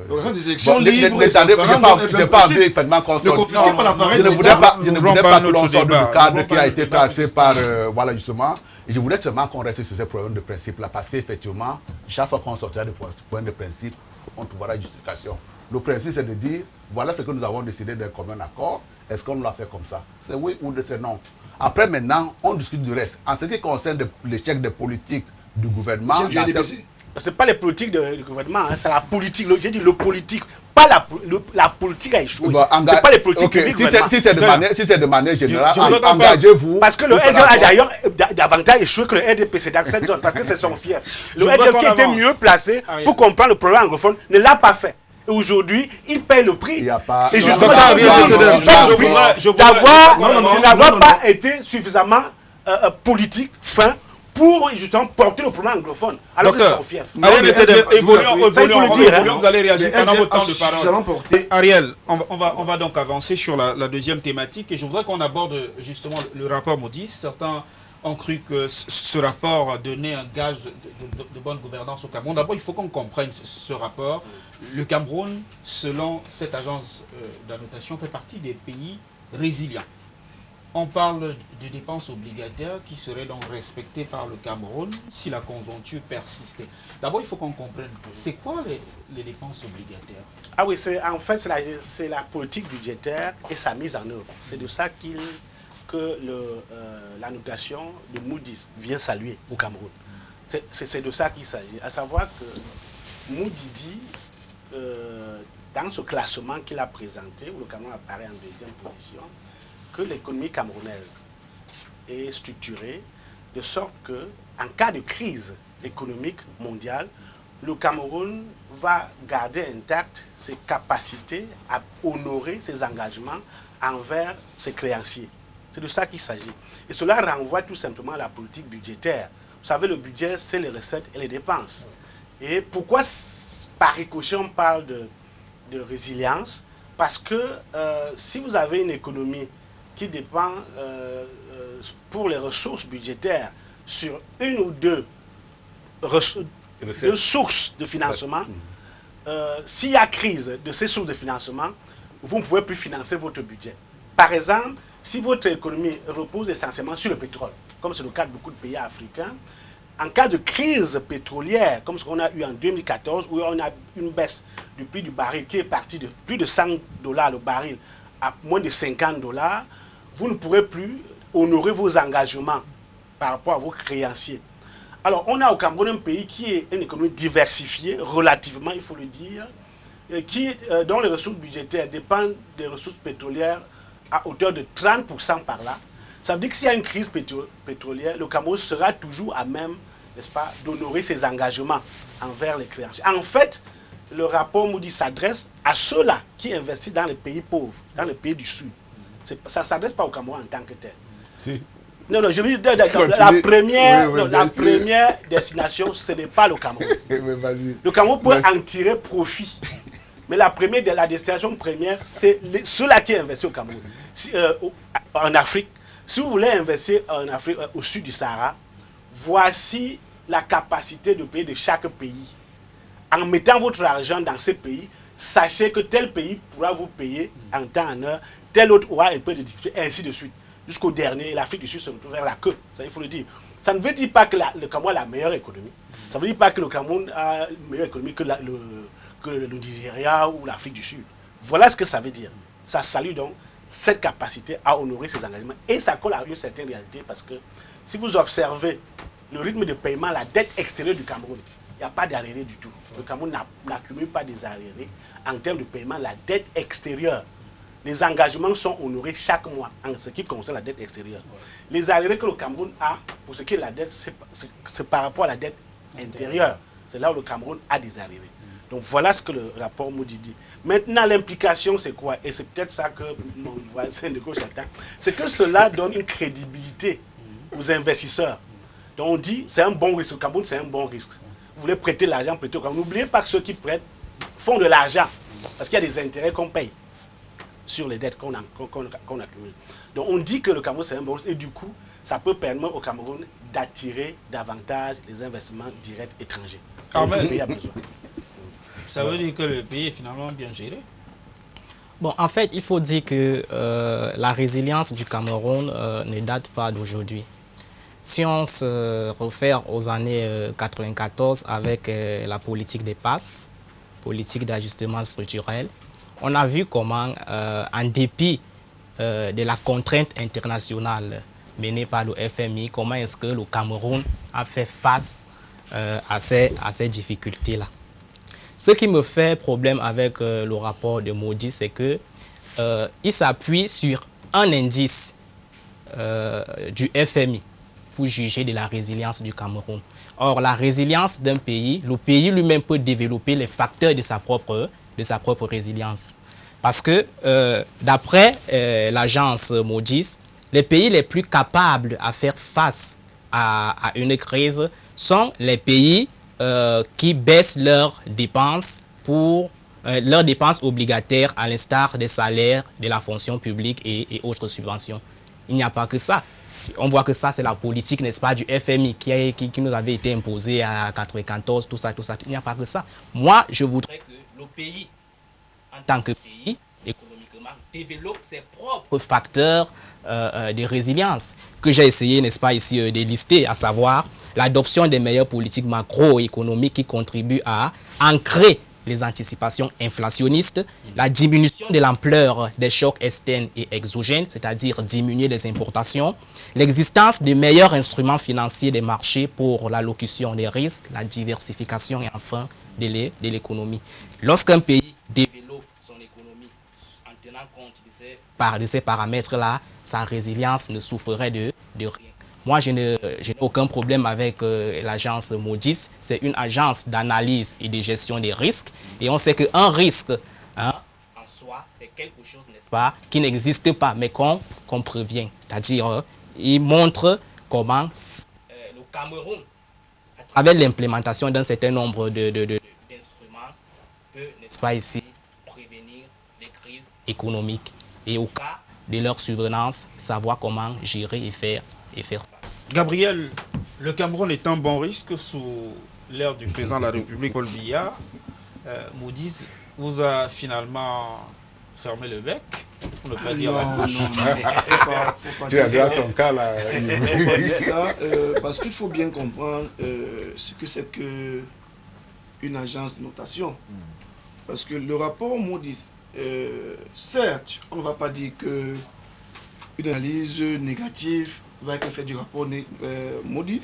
L'organisation des élections libres... Je n'ai pas envie effectivement qu'on sorte. Je ne voudrais pas que l'on sorte du cadre qui a été tracé par... Voilà, justement. Et je voudrais seulement qu'on reste sur ces problèmes de principe-là, parce qu'effectivement, chaque fois qu'on sortira de problèmes de principe, on trouvera une justification. Le principe, c'est de dire, voilà ce que nous avons décidé d'un commun accord, est-ce qu'on l'a fait comme ça? C'est oui ou c'est non? Après, maintenant, on discute du reste. En ce qui concerne l'échec des politiques du gouvernement... Ce n'est pas les politiques du gouvernement, hein, c'est la politique. J'ai dit le politique, pas la politique a échoué. Bon, ce n'est pas les politiques du gouvernement. Si c'est de manière générale, engagez-vous... Parce que le LGL a d'ailleurs davantage échoué que le RDPC dans cette zone, parce que c'est son fief. Le LGL qui était mieux placé pour comprendre le problème anglophone ne l'a pas fait. Et aujourd'hui, il paye le prix. Et justement, d'avoir pas été suffisamment politique, fin, pour justement porter le problème anglophone. Alors que c'est son fief. Évoluons, vous allez réagir pendant votre temps de parole. Ariel, on va donc avancer sur la deuxième thématique. Et je voudrais qu'on aborde justement le rapport Moody's. Certains ont cru que ce rapport donnait un gage de bonne gouvernance au Cameroun. D'abord, il faut qu'on comprenne ce rapport. Le Cameroun, selon cette agence d'annotation, fait partie des pays résilients. On parle de dépenses obligataires qui seraient donc respectées par le Cameroun si la conjoncture persistait. D'abord, il faut qu'on comprenne, c'est quoi les dépenses obligataires? Ah oui, en fait, c'est la politique budgétaire et sa mise en œuvre. C'est de ça que l'annotation de Moody's vient saluer au Cameroun. C'est de ça qu'il s'agit. À savoir que Moody's dit, dans ce classement qu'il a présenté, où le Cameroun apparaît en deuxième position, que l'économie camerounaise est structurée de sorte que, en cas de crise économique mondiale, le Cameroun va garder intactes ses capacités à honorer ses engagements envers ses créanciers. C'est de ça qu'il s'agit. Et cela renvoie tout simplement à la politique budgétaire. Vous savez, le budget, c'est les recettes et les dépenses. Et pourquoi, par ricochet, on parle de résilience? Parce que si vous avez une économie qui dépend pour les ressources budgétaires sur une ou deux sources de financement, s'il y a crise de ces sources de financement, vous ne pouvez plus financer votre budget. Par exemple, si votre économie repose essentiellement sur le pétrole, comme c'est le cas de beaucoup de pays africains, en cas de crise pétrolière, comme ce qu'on a eu en 2014, où on a une baisse du prix du baril qui est parti de plus de $100 le baril à moins de $50, vous ne pourrez plus honorer vos engagements par rapport à vos créanciers. Alors, on a au Cameroun un pays qui est une économie diversifiée, relativement, il faut le dire, dont les ressources budgétaires dépendent des ressources pétrolières à hauteur de 30% par là. Ça veut dire que s'il y a une crise pétrolière, le Cameroun sera toujours à même, n'est-ce pas, d'honorer ses engagements envers les créanciers. En fait, le rapport Moody's s'adresse à ceux-là qui investissent dans les pays pauvres, dans les pays du Sud. Ça ne s'adresse pas au Cameroun en tant que tel. Si. Non, je veux dire, la première destination, ce n'est pas le Cameroun. Le Cameroun peut en tirer profit. Mais la destination première, c'est ceux-là qui investissent au Cameroun. En Afrique, si vous voulez investir en Afrique, au sud du Sahara, voici la capacité de payer de chaque pays. En mettant votre argent dans ces pays, sachez que tel pays pourra vous payer en temps en heure, tel autre aura un peu de difficulté, ainsi de suite. Jusqu'au dernier, l'Afrique du Sud se retrouve vers la queue. Ça, il faut le dire. Ça ne veut dire pas que le Cameroun a la meilleure économie. Ça ne veut dire pas que le Cameroun a une meilleure économie que le Nigeria ou l'Afrique du Sud. Voilà ce que ça veut dire. Ça salue donc cette capacité à honorer ses engagements. Et ça colle à une certaine réalité parce que si vous observez le rythme de paiement, la dette extérieure du Cameroun, il n'y a pas d'arriérés du tout. Le Cameroun n'accumule pas des arriérés en termes de paiement, la dette extérieure. Les engagements sont honorés chaque mois en ce qui concerne la dette extérieure. Les arriérés que le Cameroun a, pour ce qui est de la dette, c'est par rapport à la dette intérieure. C'est là où le Cameroun a des arriérés. Donc voilà ce que le rapport Moody dit. Maintenant, l'implication, c'est quoi? Et c'est peut-être ça que mon voisin de gauche attaque. C'est que cela donne une crédibilité aux investisseurs. Donc on dit, c'est un bon risque. Le Cameroun, c'est un bon risque. Vous voulez prêter l'argent, prêtez au Cameroun. N'oubliez pas que ceux qui prêtent font de l'argent. Parce qu'il y a des intérêts qu'on paye sur les dettes qu'on accumule. Donc on dit que le Cameroun, c'est un bon risque. Et du coup, ça peut permettre au Cameroun d'attirer davantage les investissements directs étrangers. Carmel, Le pays a besoin. ça veut dire que le pays est finalement bien géré? Bon, en fait, il faut dire que la résilience du Cameroun ne date pas d'aujourd'hui. Si on se réfère aux années 94 avec la politique des passes, politique d'ajustement structurel, on a vu comment, en dépit de la contrainte internationale menée par le FMI, comment est-ce que le Cameroun a fait face à ces difficultés-là. Ce qui me fait problème avec le rapport de Moody, c'est que il s'appuie sur un indice du FMI pour juger de la résilience du Cameroun. Or, la résilience d'un pays, le pays lui-même peut développer les facteurs de sa propre résilience. Parce que, d'après l'agence Moody's, les pays les plus capables à faire face à une crise sont les pays qui baissent leurs dépenses obligataires à l'instar des salaires, de la fonction publique et autres subventions. Il n'y a pas que ça. On voit que ça, c'est la politique, n'est-ce pas, du FMI qui nous avait été imposée à 1994, tout ça. Il n'y a pas que ça. Moi, je voudrais que le pays, en tant que pays, économiquement, développe ses propres facteurs de résilience que j'ai essayé, n'est-ce pas, ici de lister, à savoir l'adoption des meilleures politiques macroéconomiques qui contribuent à ancrer les anticipations inflationnistes, la diminution de l'ampleur des chocs externes et exogènes, c'est-à-dire diminuer les importations, l'existence de meilleurs instruments financiers des marchés pour l'allocution des risques, la diversification et enfin de l'économie. Lorsqu'un pays développe son économie en tenant compte de ces paramètres-là, sa résilience ne souffrirait de rien. Moi, je n'ai aucun problème avec l'agence Moody's. C'est une agence d'analyse et de gestion des risques. Et on sait qu'un risque, en soi, c'est quelque chose, n'est-ce pas, qui n'existe pas, mais qu'on prévient. C'est-à-dire, il montre comment le Cameroun, à travers l'implémentation d'un certain nombre d'instruments, peut, n'est-ce pas, ici, prévenir les crises économiques. Et au cas de leur survenance, savoir comment gérer et faire face. Gabriel, le Cameroun est un bon risque sous l'ère du président de la République, Paul Biya. Moody's vous a finalement fermé le bec, pour ne pas dire la bouche. Faut pas Tu as dire déjà ton cas là. faut pas dire ça, parce qu'il faut bien comprendre ce que c'est que une agence de notation. Parce que le rapport Moody's, certes, on ne va pas dire que une analyse négative va être faite du rapport Moody's,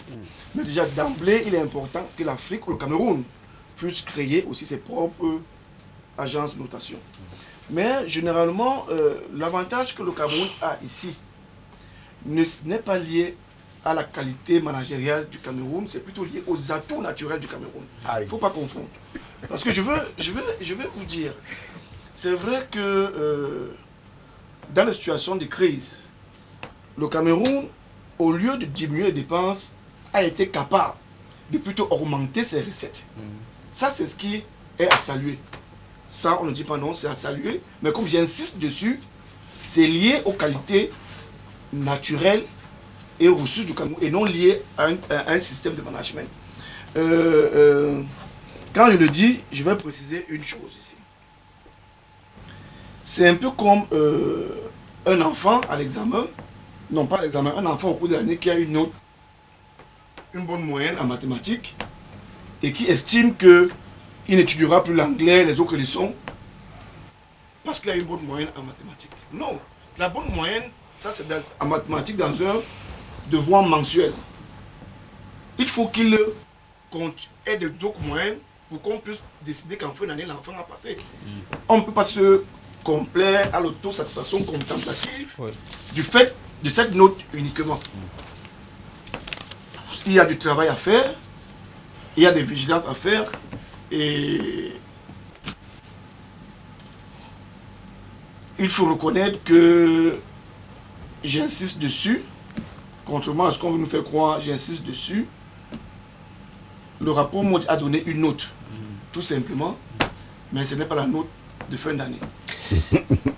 mais déjà d'emblée, il est important que l'Afrique ou le Cameroun puisse créer aussi ses propres agences de notation. Mais généralement, l'avantage que le Cameroun a ici n'est pas lié à la qualité managériale du Cameroun, c'est plutôt lié aux atouts naturels du Cameroun. Il ne faut pas confondre. Parce que je vais vous dire, c'est vrai que dans les situations de crise, le Cameroun, au lieu de diminuer les dépenses, a été capable de plutôt augmenter ses recettes. Ça, c'est ce qui est à saluer. Ça, on ne dit pas non, c'est à saluer. Mais comme j'insiste dessus, c'est lié aux qualités naturelles et aux ressources du Cameroun, et non lié à un système de management. Quand je le dis, je vais préciser une chose ici. C'est un peu comme un enfant à l'examen, non pas à l'examen, un enfant au cours de l'année qui a une bonne moyenne en mathématiques et qui estime qu'il n'étudiera plus l'anglais, les autres leçons, parce qu'il a une bonne moyenne en mathématiques. Non, la bonne moyenne, ça c'est en mathématiques dans un devoir mensuel. il faut qu'il ait de d'autres moyens pour qu'on puisse décider qu'en fin d'année, l'enfant a passé. On ne peut pas se complaire à l'autosatisfaction contemplative du fait de cette note uniquement. Il y a du travail à faire, il y a des vigilances à faire, et il faut reconnaître que j'insiste dessus, contrairement à ce qu'on veut nous faire croire, j'insiste dessus. Le rapport Maud a donné une note, tout simplement, mais ce n'est pas la note de fin d'année.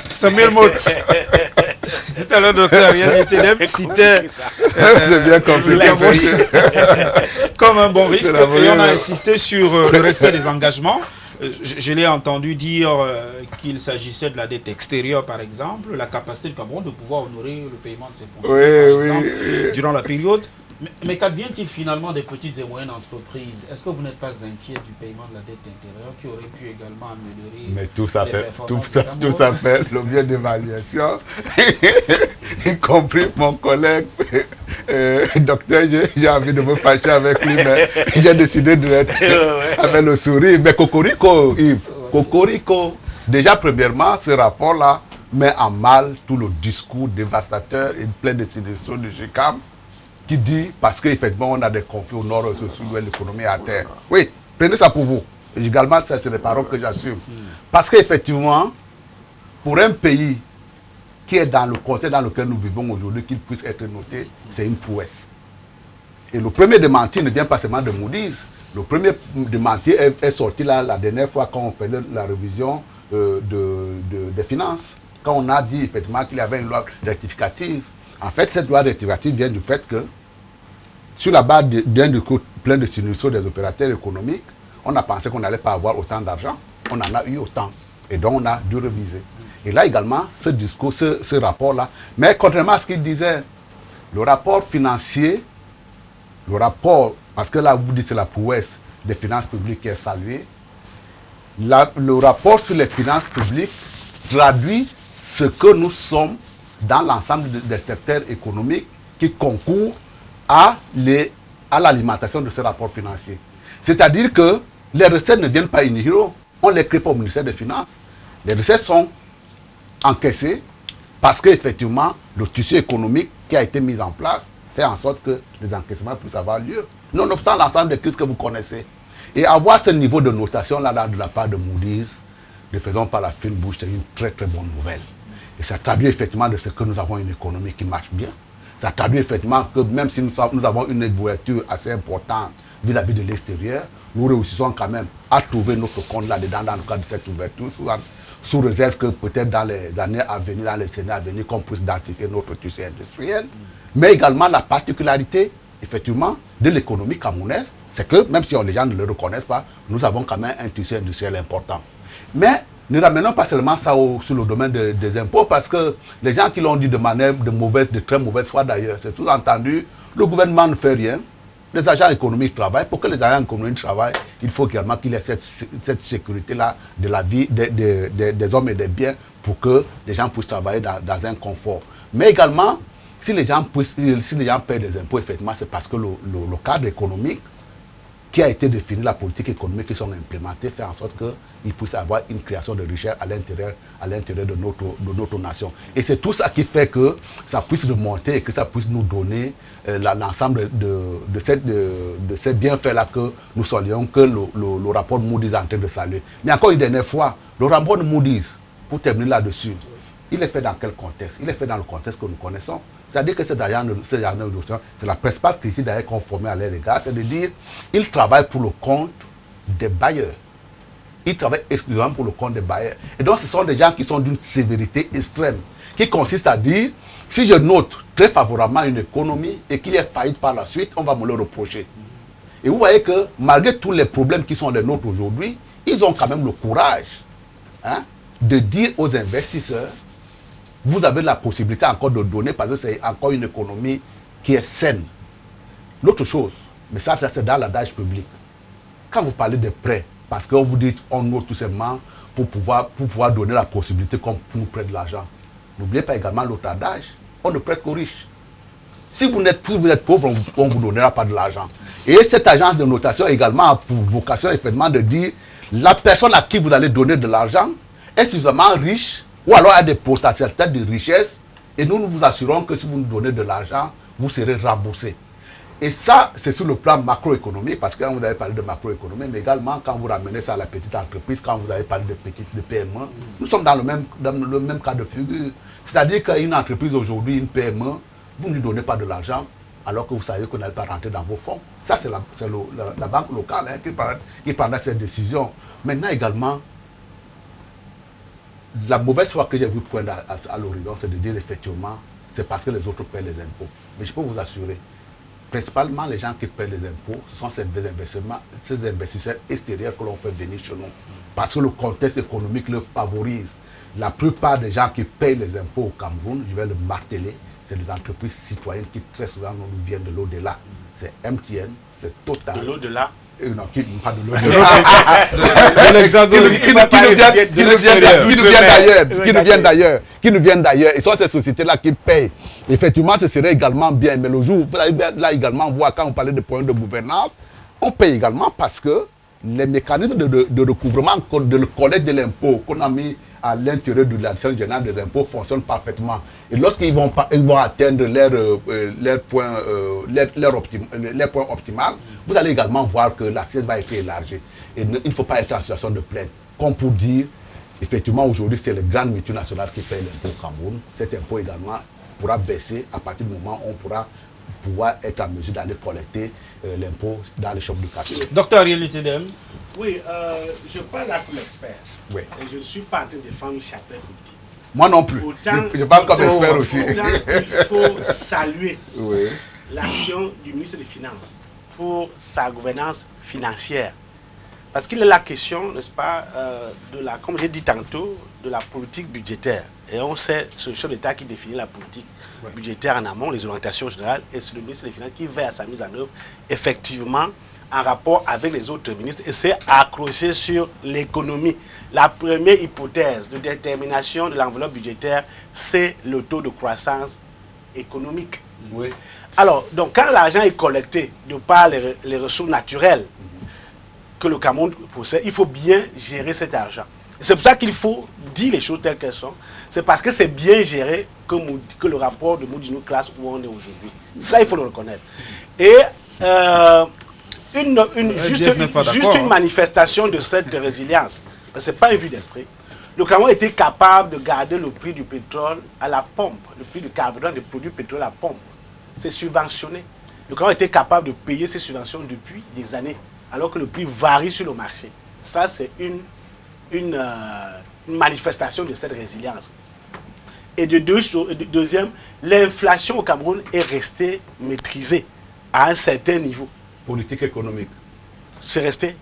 Samuel Mott. Tout à l'heure, docteur Yann Telem citait bien compris. Comme un bon risque, et on a insisté sur le respect des engagements. Je l'ai entendu dire qu'il s'agissait de la dette extérieure, par exemple, la capacité du Cameroun de pouvoir honorer le paiement de ses fonctionnaires, durant la période. Mais qu'advient-il finalement des petites et moyennes entreprises? Est-ce que vous n'êtes pas inquiet du paiement de la dette intérieure qui aurait pu également améliorer mais tout ça les fait, performances tout ça fait l'objet d'évaluation, y compris mon collègue, docteur, j'ai envie de me fâcher avec lui, mais j'ai décidé de être avec le sourire. Mais Cocorico, Yves, Cocorico, déjà premièrement, ce rapport-là met en mal tout le discours dévastateur et plein de suggestions de GICAM, qui dit, parce qu'effectivement on a des conflits au nord et au sud où l'économie est à terre. Oui, prenez ça pour vous. Et également, ça c'est les paroles que j'assume. Parce qu'effectivement, pour un pays qui est dans le contexte dans lequel nous vivons aujourd'hui, qu'il puisse être noté, c'est une prouesse. Et le premier démenti ne vient pas seulement de Moody's. Le premier démenti est sorti là, la dernière fois quand on fait la révision des finances. Quand on a dit effectivement qu'il y avait une loi rectificative. En fait, cette loi rectificative vient du fait que, sur la base d'un discours plein de sinusoires des opérateurs économiques, on a pensé qu'on n'allait pas avoir autant d'argent. On en a eu autant. Et donc, on a dû réviser. Et là également, ce discours, ce rapport-là. Mais contrairement à ce qu'il disait, le rapport financier, le rapport, parce que là, vous dites c'est la prouesse des finances publiques qui est saluée, le rapport sur les finances publiques traduit ce que nous sommes dans l'ensemble des secteurs économiques qui concourent à l'alimentation de ce rapport financier. C'est-à-dire que les recettes ne viennent pas in hero, on ne les crée pas au ministère des Finances. Les recettes sont encaissées parce qu'effectivement, le tissu économique qui a été mis en place fait en sorte que les encaissements puissent avoir lieu, nonobstant l'ensemble des crises que vous connaissez. Et avoir ce niveau de notation-là de la part de Moody's, ne faisons pas la fine bouche, c'est une très très bonne nouvelle. Et ça traduit effectivement de ce que nous avons une économie qui marche bien. Ça traduit effectivement que même si nous avons une ouverture assez importante vis-à-vis de l'extérieur, nous réussissons quand même à trouver notre compte là-dedans dans le cadre de cette ouverture, sous réserve que peut-être dans les années à venir, dans les années à venir, qu'on puisse identifier notre tissu industriel. Mais également la particularité, effectivement, de l'économie camerounaise, c'est que même si les gens ne le reconnaissent pas, nous avons quand même un tissu industriel important. Mais ne ramenons pas seulement ça sur le domaine des impôts, parce que les gens qui l'ont dit de manière de très mauvaise foi d'ailleurs, c'est sous-entendu, le gouvernement ne fait rien, les agents économiques travaillent. Pour que les agents économiques travaillent, il faut également qu'il y ait cette sécurité-là de la vie des hommes et des biens pour que les gens puissent travailler dans un confort. Mais également, si les gens paient des impôts, effectivement, c'est parce que le cadre économique qui a été défini, la politique économique qui sont implémentées, fait en sorte qu'il puisse avoir une création de richesse à l'intérieur de notre nation. Et c'est tout ça qui fait que ça puisse remonter et que ça puisse nous donner l'ensemble de ces bienfaits-là que nous saluons, que le rapport de Moody's est en train de saluer. Mais encore une dernière fois, le rapport de Moody's, pour terminer là-dessus, il est fait dans quel contexte? Il est fait dans le contexte que nous connaissons. C'est-à-dire que ces agents de c'est la principale critique d'ailleurs qu'on formait à leur égard, c'est de dire qu'ils travaillent pour le compte des bailleurs. Ils travaillent exclusivement pour le compte des bailleurs. Et donc ce sont des gens qui sont d'une sévérité extrême, qui consiste à dire, si je note très favorablement une économie et qu'il y ait faillite par la suite, on va me le reprocher. Et vous voyez que malgré tous les problèmes qui sont les nôtres aujourd'hui, ils ont quand même le courage de dire aux investisseurs, vous avez la possibilité encore de donner parce que c'est encore une économie qui est saine. L'autre chose, mais ça c'est dans l'adage public. Quand vous parlez de prêts, parce qu'on vous dit on note tout simplement pour pouvoir donner la possibilité qu'on nous prête de l'argent. N'oubliez pas également l'autre adage, on ne prête qu'aux riches. Si vous êtes pauvre, on ne vous donnera pas de l'argent. Et cette agence de notation également a pour vocation effectivement de dire la personne à qui vous allez donner de l'argent est suffisamment riche ou alors a des potentialités de richesse et nous vous assurons que si vous nous donnez de l'argent, vous serez remboursé. Et ça, c'est sur le plan macroéconomique, parce que quand vous avez parlé de macroéconomie, mais également quand vous ramenez ça à la petite entreprise, quand vous avez parlé de PME, nous sommes dans le même cas de figure. C'est-à-dire qu'une entreprise aujourd'hui, une PME, vous ne lui donnez pas de l'argent, alors que vous savez que vous n'allez pas rentrer dans vos fonds. Ça, c'est la banque locale qui prendra cette décision. Maintenant également, la mauvaise foi que j'ai vu poindre à l'horizon, c'est de dire effectivement, c'est parce que les autres paient les impôts. Mais je peux vous assurer, principalement les gens qui paient les impôts, ce sont ces investisseurs extérieurs que l'on fait venir chez nous. Parce que le contexte économique le favorise. La plupart des gens qui payent les impôts au Cameroun, je vais le marteler, c'est des entreprises citoyennes qui très souvent nous viennent de l'au-delà. C'est MTN, c'est Total. De l'au-delà. Non, pas de l'au-delà. De l'Hexagone. Qui nous viennent d'ailleurs. Et ce sont ces sociétés-là qui payent. Effectivement, ce serait également bien. Mais le jour, vous allez là également voir, quand on parlait de problèmes de gouvernance, on paye également parce que les mécanismes de recouvrement, de collecte de l'impôt qu'on a mis à l'intérieur de la direction générale des impôts fonctionnent parfaitement. Et lorsqu'ils vont atteindre leur point optimal, vous allez également voir que l'assiette va être élargie. Et il ne faut pas être en situation de plainte. Comme pour dire, effectivement, aujourd'hui, c'est les grandes multinationales qui payent l'impôt au Cameroun. Cet impôt également pourra baisser à partir du moment où on pourra pouvoir être en mesure d'aller collecter l'impôt dans les shops de café. Docteur Ariel Tedem. Oui, je parle là comme expert. Oui. Et je ne suis pas en train de défendre Chapelle Petit. Moi non plus. Je parle comme expert aussi. Autant il faut saluer Oui. l'action du ministre des Finances pour sa gouvernance financière. Parce qu'il est la question, n'est-ce pas, comme j'ai dit tantôt, de la politique budgétaire. Et on sait, c'est le chef d'État qui définit la politique budgétaire en amont, les orientations générales, et c'est le ministre des Finances qui veille à sa mise en œuvre, effectivement, en rapport avec les autres ministres, et c'est accroché sur l'économie. La première hypothèse de détermination de l'enveloppe budgétaire, c'est le taux de croissance économique. Oui. Alors, donc, quand l'argent est collecté de par les ressources naturelles que le Cameroun possède, il faut bien gérer cet argent. C'est pour ça qu'il faut dire les choses telles qu'elles sont. C'est parce que c'est bien géré que le rapport de Moody nous classe où on est aujourd'hui. Ça, il faut le reconnaître. Et juste une manifestation de cette résilience, ce n'est pas une vue d'esprit. Le Cameroun était capable de garder le prix du pétrole à la pompe, le prix du carburant des produits pétroliers à la pompe. C'est subventionné. Le Cameroun était capable de payer ces subventions depuis des années, alors que le prix varie sur le marché. Ça, c'est une manifestation de cette résilience. Et deuxième, l'inflation au Cameroun est restée maîtrisée à un certain niveau. Politique économique. C'est resté.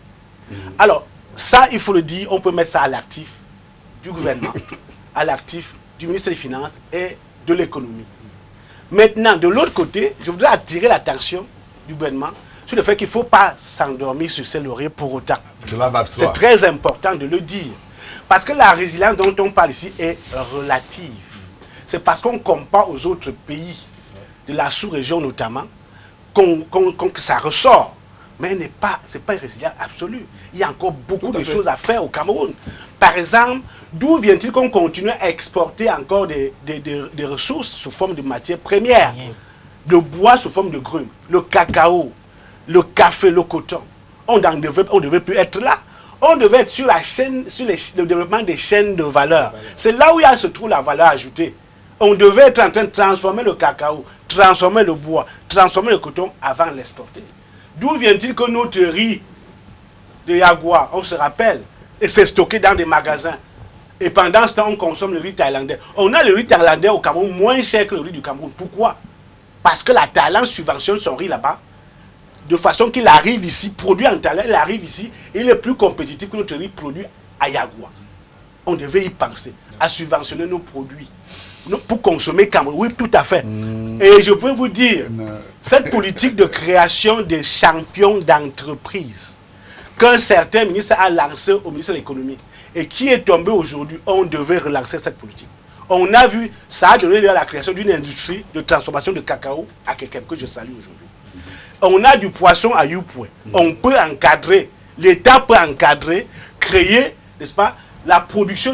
Alors, ça, il faut le dire, on peut mettre ça à l'actif du gouvernement, à l'actif du ministre des Finances et de l'économie. Maintenant, de l'autre côté, je voudrais attirer l'attention du gouvernement sur le fait qu'il ne faut pas s'endormir sur ses lauriers pour autant. C'est très important de le dire. Parce que la résilience dont on parle ici est relative. C'est parce qu'on compare aux autres pays de la sous-région notamment que ça ressort. Mais ce n'est pas une résilience absolue. Il y a encore beaucoup de choses à faire au Cameroun. Par exemple, d'où vient-il qu'on continue à exporter encore des ressources sous forme de matières premières? Le bois sous forme de grumes, le cacao, le café, le coton. On ne devait plus être là. On devait être sur la chaîne, le développement des chaînes de valeur. C'est là où se trouve la valeur ajoutée. On devait être en train de transformer le cacao, transformer le bois, transformer le coton avant de l'exporter. D'où vient-il que notre riz de Yagua, on se rappelle, et c'est stocké dans des magasins. Et pendant ce temps, on consomme le riz thaïlandais. On a le riz thaïlandais au Cameroun moins cher que le riz du Cameroun. Pourquoi? Parce que la Thaïlande subventionne son riz là-bas, de façon qu'il arrive ici, produit en Thaïlande, il arrive ici, et il est plus compétitif que notre riz produit à Yagua. On devait y penser, à subventionner nos produits pour consommer Cameroun. Oui, tout à fait. Et je peux vous dire, cette politique de création des champions d'entreprise qu'un certain ministre a lancé au ministère de l'économie et qui est tombé aujourd'hui, on devait relancer cette politique. On a vu, ça a donné lieu à la création d'une industrie de transformation de cacao à quelqu'un que je salue aujourd'hui. On a du poisson à Youpoué. On peut encadrer, l'État peut encadrer, créer, n'est-ce pas, la production,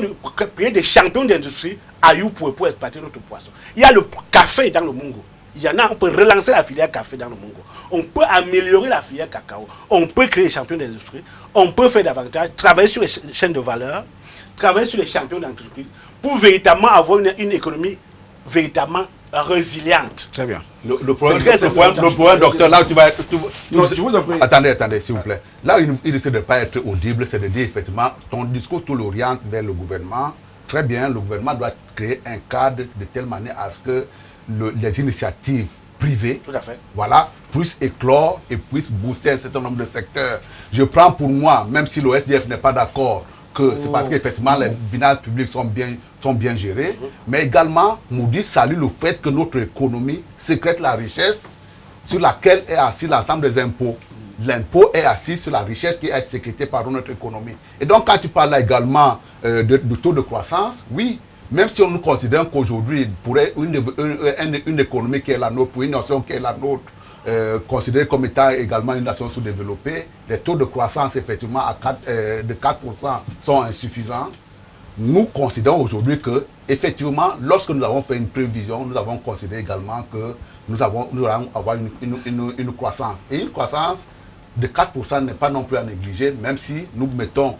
créer des champions d'industrie à Youpoué pour exploiter notre poisson. Il y a le café dans le Mungo. Il y en a, on peut relancer la filière café dans le Mungo. On peut améliorer la filière cacao. On peut créer des champions d'industrie. On peut faire davantage, travailler sur les chaînes de valeur, travailler sur les champions d'entreprise pour véritablement avoir une économie véritablement résiliente. Très bien. Le problème, docteur, là où tu vas être... Non, je vous en prie. Attendez, s'il vous plaît. Là où il risque de ne pas être audible, c'est de dire effectivement, ton discours, tout l'oriente vers le gouvernement. Très bien, le gouvernement doit créer un cadre de telle manière à ce que les initiatives privées, Tout à fait. voilà, puissent éclore et puissent booster un certain nombre de secteurs. Je prends pour moi, même si le SDF n'est pas d'accord, que c'est parce qu'effectivement les finances publiques sont bien gérées, mais également, Moody's salue le fait que notre économie sécrète la richesse sur laquelle est assis l'ensemble des impôts. L'impôt est assis sur la richesse qui est sécrétée par notre économie. Et donc, quand tu parles là également du taux de croissance, oui, même si nous considérons qu'aujourd'hui, pour une économie qui est la nôtre, pour une nation qui est la nôtre, considérée comme étant également une nation sous-développée, les taux de croissance effectivement de 4% sont insuffisants. Nous considérons aujourd'hui que, effectivement, lorsque nous avons fait une prévision, nous avons considéré également que nous allons avoir une croissance. Et une croissance de 4% n'est pas non plus à négliger, même si nous mettons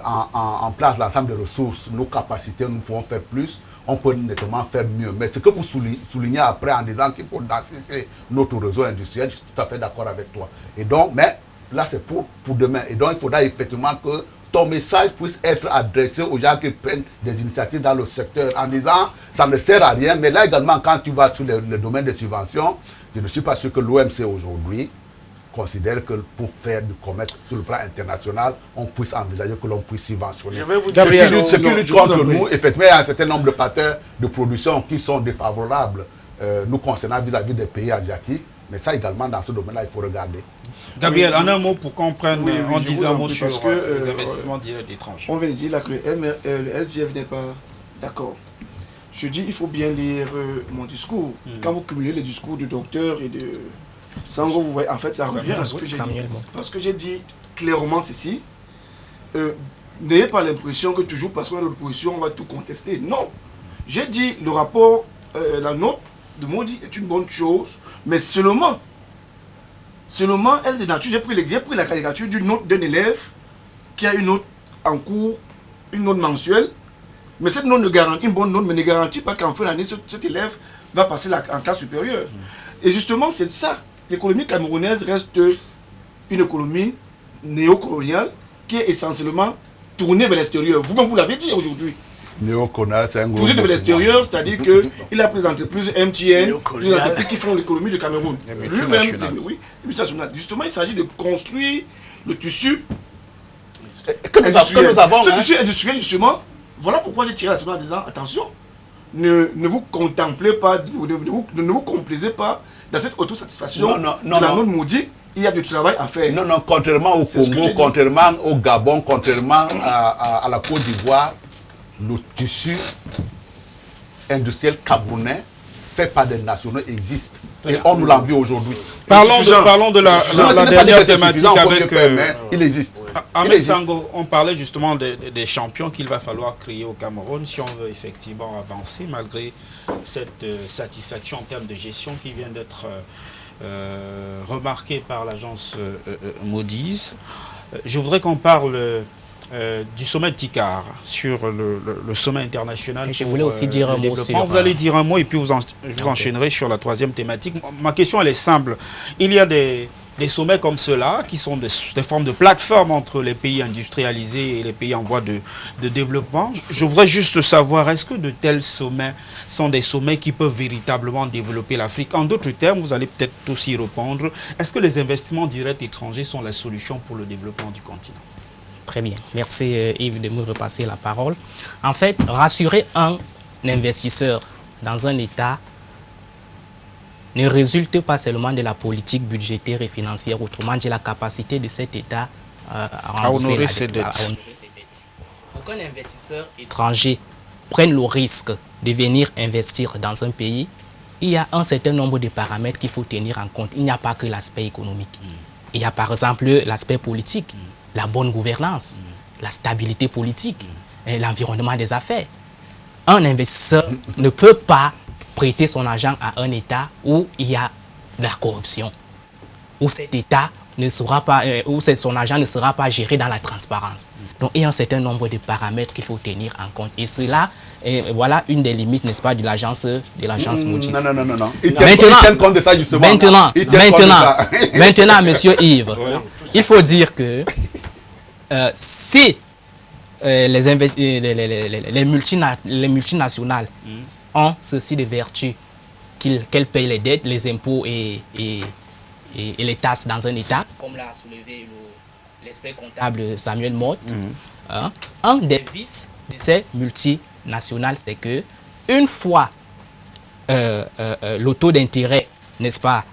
en place l'ensemble des ressources, nos capacités, nous pouvons faire plus, on peut nettement faire mieux. Mais ce que vous soulignez après en disant qu'il faut densifier notre réseau industriel, je suis tout à fait d'accord avec toi. Et donc, mais là c'est pour demain. Et donc il faudra effectivement que ton message puisse être adressé aux gens qui prennent des initiatives dans le secteur en disant ça ne sert à rien. Mais là également, quand tu vas sur le domaine des subventions, je ne suis pas sûr que l'OMC aujourd'hui considère que pour faire du commerce sur le plan international, on puisse envisager que l'on puisse subventionner. Je vais vous dire ce qui lutte contre nous, effectivement, il y a un certain nombre de facteurs de production qui sont défavorables nous concernant vis-à-vis des pays asiatiques. Mais ça également, dans ce domaine-là, il faut regarder. Gabriel, en un mot pour qu'on prenne, en disant un mot sur sur les investissements directs étrangers. On vient de dire là que le SGF n'est pas d'accord. Je dis il faut bien lire mon discours. Quand vous cumulez les discours du docteur et de Sango, vous voyez, en fait, ça revient à ce que j'ai dit. Parce que j'ai dit clairement ceci. N'ayez pas l'impression que toujours parce qu'on est dans l'opposition, on va tout contester. Non. J'ai dit le rapport, la note de Maudit est une bonne chose, mais seulement elle est de nature. J'ai pris la caricature d'une note d'un élève qui a une note en cours, une note mensuelle, mais cette note une bonne note ne garantit pas qu'en fin d'année, cet élève va passer en classe supérieure. Et justement, c'est ça. L'économie camerounaise reste une économie néocoloniale qui est essentiellement tournée vers l'extérieur. Vous-même, vous l'avez dit aujourd'hui. Néocolonial, c'est un gros Tournée vers l'extérieur, c'est-à-dire qu'il a pris des entreprises MTN, des entreprises qui font l'économie du Cameroun. Lui-même, oui, multinationale. Justement, il s'agit de construire le tissu industriel. Ce tissu industriel, justement, voilà pourquoi j'ai tiré la semaine en disant, attention, ne vous contemplez pas, ne vous complaisez pas dans cette autosatisfaction de la note maudite. Il y a du travail à faire. Non, contrairement au Congo, contrairement au Gabon, contrairement à la Côte d'Ivoire, le tissu industriel camerounais fait par des nationaux existe. Et on nous l'envie aujourd'hui. Parlons de la dernière thématique avec... il existe. Ahmed Sango, on parlait justement des champions qu'il va falloir créer au Cameroun si on veut effectivement avancer malgré cette satisfaction en termes de gestion qui vient d'être remarquée par l'agence Moody's. Je voudrais qu'on parle du sommet de Tikar sur le sommet international. Et je voulais aussi dire un mot sur... Vous allez dire un mot et puis vous enchaînerez sur la troisième thématique. Ma question, elle est simple. Il y a des sommets comme ceux-là qui sont des formes de plateformes entre les pays industrialisés et les pays en voie de développement. Je voudrais juste savoir, est-ce que de tels sommets sont des sommets qui peuvent véritablement développer l'Afrique? En d'autres termes, vous allez peut-être aussi répondre, est-ce que les investissements directs étrangers sont la solution pour le développement du continent? Très bien. Merci Yves de me repasser la parole. En fait, rassurer un investisseur dans un État ne résulte pas seulement de la politique budgétaire et financière, autrement dit la capacité de cet État à honorer ses dettes. Aucun investisseur étranger prennent le risque de venir investir dans un pays, il y a un certain nombre de paramètres qu'il faut tenir en compte. Il n'y a pas que l'aspect économique. Il y a par exemple l'aspect politique, la bonne gouvernance, la stabilité politique, et l'environnement des affaires. Un investisseur ne peut pas prêter son argent à un État où il y a de la corruption, où cet État ne sera pas, où son argent ne sera pas géré dans la transparence. Donc il y a un certain nombre de paramètres qu'il faut tenir en compte. Et cela, voilà une des limites, n'est-ce pas, de l'agence Moody's. Non. Ils tiennent compte de ça justement. Maintenant, monsieur Yves, il faut dire que si les multinationales ont ceci de vertu qu'elles payent les dettes, les impôts et les taxes dans un État, comme l'a soulevé l'expert comptable Samuel Mott, un des vices de ces multinationales, c'est que une fois le taux d'intérêt, n'est-ce pas,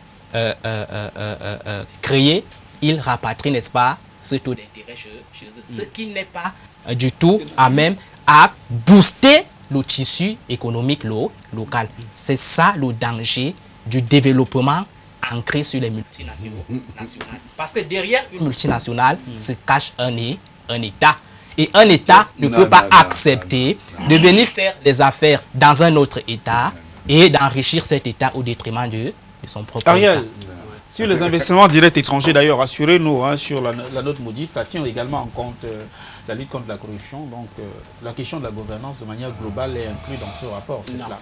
créé, ils rapatrient, n'est-ce pas, ce taux d'intérêt chez eux, ce qui n'est pas du tout à même à booster le tissu économique local. C'est ça le danger du développement ancré sur les multinationales. Parce que derrière une multinationale se cache un État. Et un État ne peut pas accepter de venir faire des affaires dans un autre État et d'enrichir cet État au détriment de son propre Ariel, État. sur les investissements directs étrangers, d'ailleurs, assurez-nous, sur la note Moody's, ça tient également en compte la lutte contre la corruption. Donc, la question de la gouvernance de manière globale est inclue dans ce rapport, c'est cela.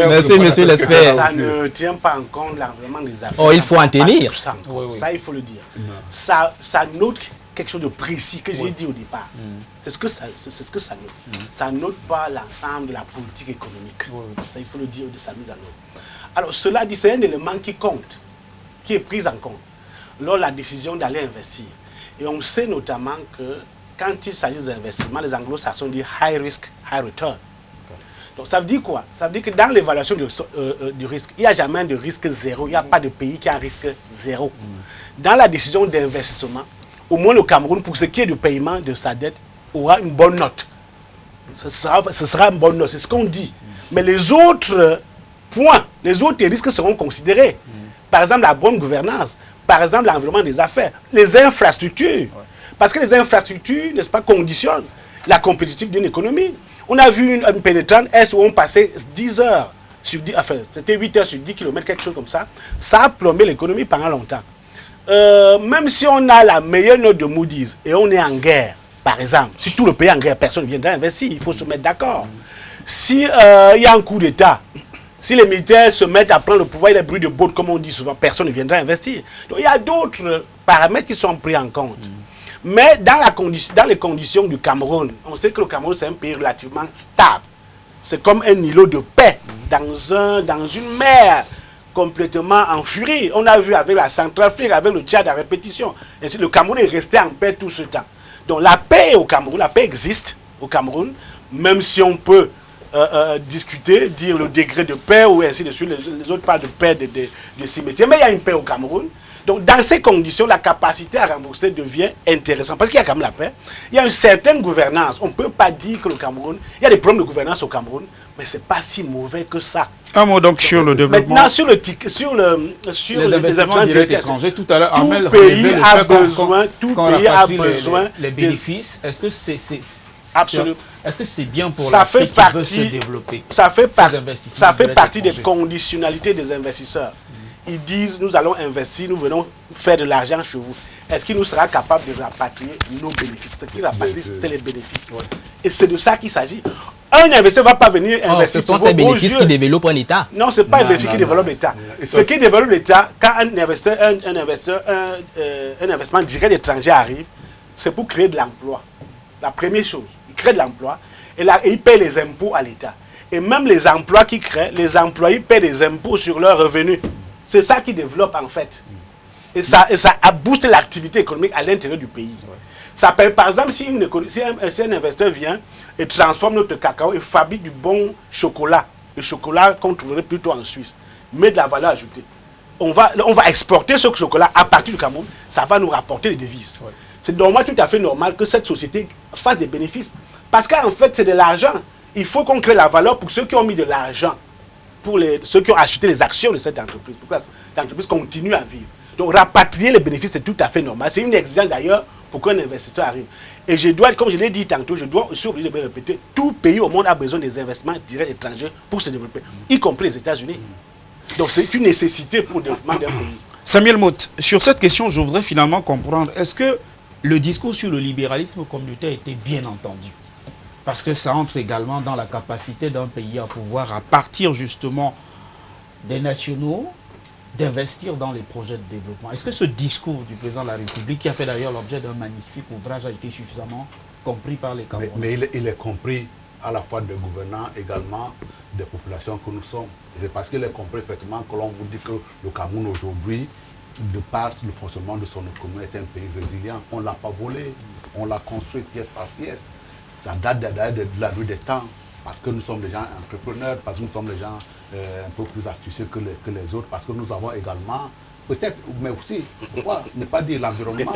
Merci, monsieur l'expert. Ça ne tient pas en compte l'environnement des affaires. Oh, il faut en tenir. Ça, il faut le dire. Ça note quelque chose de précis que j'ai dit au départ. C'est ce que ça note. Ça note pas l'ensemble de la politique économique. Ça, il faut le dire de sa mise en œuvre. Alors, cela dit, c'est un élément qui compte, qui est pris en compte lors de la décision d'aller investir. Et on sait notamment que quand il s'agit d'investissements, les anglo-saxons disent high risk, high return. Donc ça veut dire quoi? Ça veut dire que dans l'évaluation du risque, il n'y a jamais de risque zéro. Il n'y a pas de pays qui a un risque zéro. Dans la décision d'investissement, au moins le Cameroun, pour ce qui est du paiement de sa dette, aura une bonne note. Ce sera une bonne note, c'est ce qu'on dit. Mais les autres points, les autres risques seront considérés. Par exemple, la bonne gouvernance, par exemple, l'environnement des affaires, les infrastructures. Parce que les infrastructures, n'est-ce pas, conditionnent la compétitivité d'une économie. On a vu une pénétrante est où on passait 10 heures sur 10, enfin, c'était 8 heures sur 10 km, quelque chose comme ça. Ça a plombé l'économie pendant longtemps. Même si on a la meilleure note de Moody's et on est en guerre, par exemple, si tout le pays est en guerre, personne ne viendra investir, il faut se mettre d'accord. Si il y a un coup d'État, si les militaires se mettent à prendre le pouvoir, il y a des bruits de bottes, comme on dit souvent, personne ne viendra investir. Donc il y a d'autres paramètres qui sont pris en compte. Mais dans les conditions du Cameroun, on sait que le Cameroun, c'est un pays relativement stable. C'est comme un îlot de paix dans une mer complètement en furie. On a vu avec la Centrafrique, avec le Tchad à répétition. Ainsi, le Cameroun est resté en paix tout ce temps. Donc la paix au Cameroun, la paix existe au Cameroun, même si on peut discuter, dire le degré de paix ou ainsi de suite, les autres parlent de paix, de cimetière, mais il y a une paix au Cameroun. Donc, dans ces conditions, la capacité à rembourser devient intéressante. Parce qu'il y a quand même la paix. Il y a une certaine gouvernance. On ne peut pas dire que le Cameroun... Il y a des problèmes de gouvernance au Cameroun, mais ce n'est pas si mauvais que ça. Un mot donc sur le développement. Maintenant, sur les investissements directs étrangers, tout à l'heure, tout pays a besoin les bénéfices. Est-ce que c'est absolument. Est-ce que c'est bien pour l'Afrique qui veut se développer? Ça fait partie des conditionnalités des investisseurs. Ils disent, nous allons investir, nous venons faire de l'argent chez vous. Est-ce qu'il nous sera capable de rapatrier nos bénéfices? Ce qui rapatrie, c'est les bénéfices. Et c'est de ça qu'il s'agit. Un investisseur ne va pas venir investir. Ce sont ces bénéfices qui développent un État. Non, ce n'est pas un bénéfice qui développe l'État. Ce qui développe l'État, quand un investissement direct étranger arrive, c'est pour créer de l'emploi. La première chose, il crée de l'emploi et là, il paye les impôts à l'État. Et même les emplois qu'il crée, les employés paient des impôts sur leurs revenus. C'est ça qui développe en fait. Et ça booste l'activité économique à l'intérieur du pays. Ça peut, par exemple, si un investisseur vient et transforme notre cacao et fabrique du bon chocolat, le chocolat qu'on trouverait plutôt en Suisse, met de la valeur ajoutée. On va exporter ce chocolat à partir du Cameroun, ça va nous rapporter des devises. c'est normal, tout à fait normal que cette société fasse des bénéfices. Parce qu'en fait, c'est de l'argent. Il faut qu'on crée la valeur pour ceux qui ont mis de l'argent, pour ceux qui ont acheté les actions de cette entreprise, pour que cette entreprise continue à vivre. Donc, rapatrier les bénéfices, c'est tout à fait normal. C'est une exigence d'ailleurs pour qu'un investisseur arrive. Et je dois, comme je l'ai dit tantôt, je dois aussi obligé de me répéter, tout pays au monde a besoin des investissements directs étrangers pour se développer, y compris les États-Unis. Donc, c'est une nécessité pour le développement d'un pays. Samuel Motte, sur cette question, je voudrais finalement comprendre, est-ce que le discours sur le libéralisme communautaire était bien entendu? Parce que ça entre également dans la capacité d'un pays à pouvoir, à partir justement des nationaux, d'investir dans les projets de développement. Est-ce que ce discours du président de la République, qui a fait d'ailleurs l'objet d'un magnifique ouvrage, a été suffisamment compris par les Camerounais? Mais il est compris à la fois des gouvernants, également des populations que nous sommes. C'est parce qu'il est compris effectivement que l'on vous dit que le Cameroun aujourd'hui, de par le fonctionnement de son économie, est un pays résilient. On ne l'a pas volé, on l'a construit pièce par pièce. Ça date de la nuit des temps, parce que nous sommes des gens entrepreneurs, parce que nous sommes des gens un peu plus astucieux que les autres, parce que nous avons également, peut-être, mais aussi, pourquoi ne pas dire l'environnement?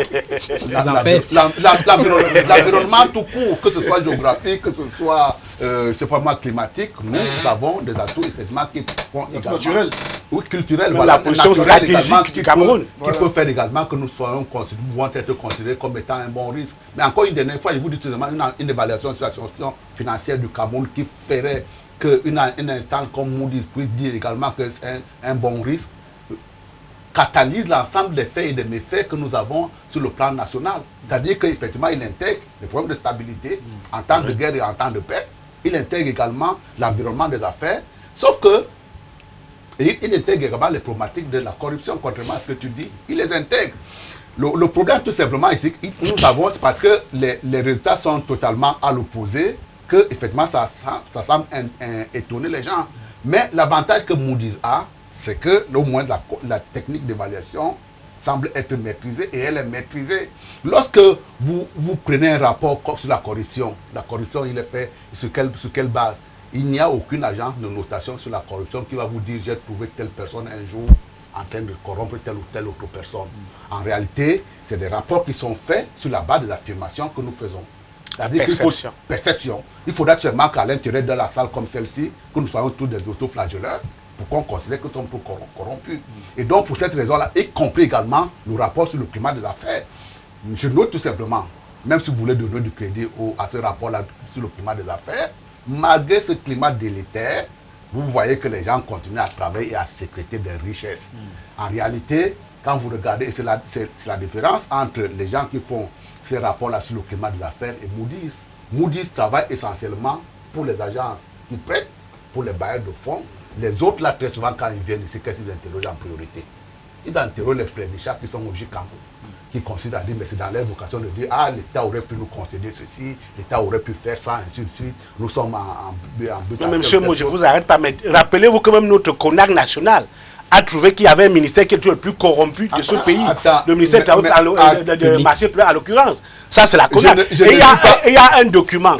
L'environnement tout court, que ce soit géographique, que ce soit climatique, nous avons des atouts effectivement qui font également... Naturels. Ou culturels, voilà, la position stratégique du Cameroun. Qui peut faire également que nous pouvons être considérés comme étant un bon risque. Mais encore une dernière fois, je vous dis tout simplement une évaluation de la situation financière du Cameroun qui ferait qu'une instance comme Moody's puisse dire également que c'est un bon risque, catalyse l'ensemble des faits et des méfaits que nous avons sur le plan national. C'est-à-dire qu'effectivement, il intègre les problèmes de stabilité en temps de guerre et en temps de paix. Il intègre également l'environnement des affaires, sauf que il intègre également les problématiques de la corruption, contrairement à ce que tu dis. Il les intègre. Le problème, tout simplement, ici, nous avons, c'est parce que les résultats sont totalement à l'opposé, que effectivement, ça semble étonner les gens. Mais l'avantage que Moody's a, c'est que, au moins, la technique d'évaluation semble être maîtrisée, et elle est maîtrisée. Lorsque vous prenez un rapport sur la corruption il est fait sur quelle base? Il n'y a aucune agence de notation sur la corruption qui va vous dire j'ai trouvé telle personne un jour en train de corrompre telle ou telle autre personne. En réalité, c'est des rapports qui sont faits sur la base des affirmations que nous faisons. C'est-à-dire perception. Il faudra seulement qu'à l'intérieur de la salle comme celle-ci, que nous soyons tous des autoflagelleurs pour qu'on considère que nous sommes tous corrompus. Et donc, pour cette raison-là, y compris également le rapport sur le climat des affaires, je note tout simplement, même si vous voulez donner du crédit à ce rapport-là sur le climat des affaires, malgré ce climat délétère, vous voyez que les gens continuent à travailler et à sécréter des richesses. En réalité, quand vous regardez, et c'est la différence entre les gens qui font ces rapports-là sur le climat des affaires et Moody's. Moody's travaille essentiellement pour les agences qui prêtent, pour les bailleurs de fonds. Les autres, là, très souvent, quand ils viennent ici, qu'est-ce qu'ils interrogent en priorité? Ils interrogent les plénichards qui sont au Gikango, qui considèrent, mais c'est dans leur vocation de dire, ah, l'État aurait pu nous concéder ceci, l'État aurait pu faire ça, ainsi de suite. Nous sommes en but. Mais monsieur Mo, je ne vous arrête pas, mais rappelez-vous que même notre CONAC national a trouvé qu'il y avait un ministère qui était le plus corrompu de ce pays. Le ministère de marché à l'occurrence. Ça, c'est la CONAC. Et il y a un document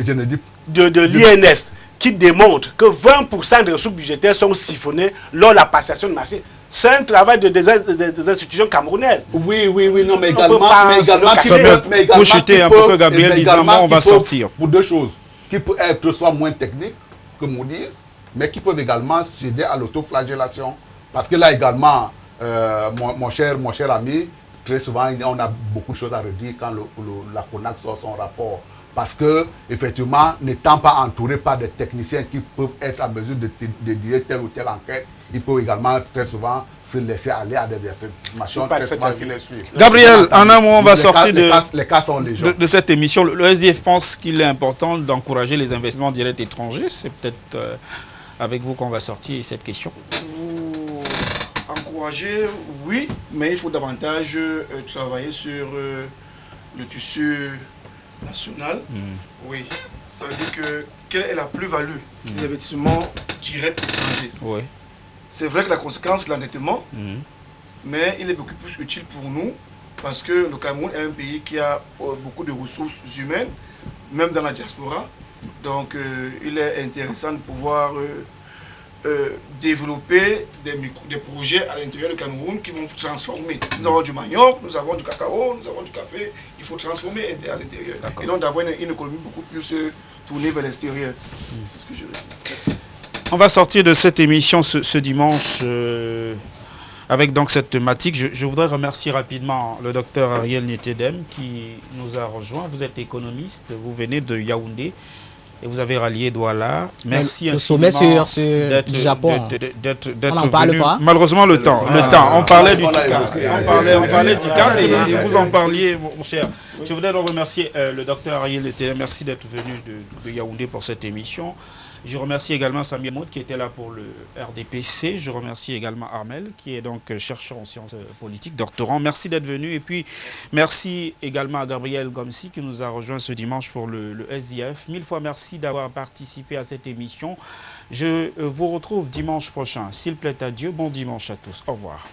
de l'INS qui démontre que 20% des ressources budgétaires sont siphonnées lors de la passation de marché. C'est un travail des institutions camerounaises. Oui, non, mais également pour chuter un peu que Gabriel disant, on va sortir. Pour deux choses, qui peuvent être soit moins techniques que Moody's, mais qui peuvent également s'aider à l'autoflagellation. Parce que là également, mon cher ami, très souvent, on a beaucoup de choses à redire quand la CONAC sort son rapport. Parce que, effectivement, n'étant pas entouré par des techniciens qui peuvent être en mesure de dire telle ou telle enquête, ils peuvent également très souvent se laisser aller à des informations très souvent qui les suivent. Gabriel, en un mot, on va sortir les cas sont légion. de cette émission. Le SDF pense qu'il est important d'encourager les investissements directs étrangers. C'est peut-être avec vous qu'on va sortir cette question. Encourager, oui, mais il faut davantage travailler sur le tissu national. Oui, ça veut dire que quelle est la plus-value des investissements directs étrangers. Oui. C'est vrai que la conséquence c'est l'endettement, mais il est beaucoup plus utile pour nous parce que le Cameroun est un pays qui a beaucoup de ressources humaines, même dans la diaspora. Donc il est intéressant de pouvoir développer des projets à l'intérieur du Cameroun qui vont transformer. Nous avons du manioc, nous avons du cacao, nous avons du café. Il faut transformer à l'intérieur. Et donc d'avoir une économie beaucoup plus tournée vers l'extérieur. C'est ce que je veux dire. Merci. On va sortir de cette émission ce dimanche avec donc cette thématique. Je voudrais remercier rapidement le docteur Ariel Netedem qui nous a rejoint. Vous êtes économiste, vous venez de Yaoundé. Et vous avez rallié Douala. Merci le sommet du Japon. On n'en parle pas. Malheureusement, le temps. On parlait du TICAD. On parlait du TICAD et vous en parliez, mon cher. Je voudrais donc remercier le docteur Ariel Netedem. Merci d'être venu de Yaoundé pour cette émission. Je remercie également Samuel Maud qui était là pour le RDPC. Je remercie également Armel qui est donc chercheur en sciences politiques, doctorant. Merci d'être venu. Et puis merci également à Gabriel Gomsi qui nous a rejoint ce dimanche pour le SDF. 1000 fois merci d'avoir participé à cette émission. Je vous retrouve dimanche prochain. S'il plaît à Dieu, bon dimanche à tous. Au revoir.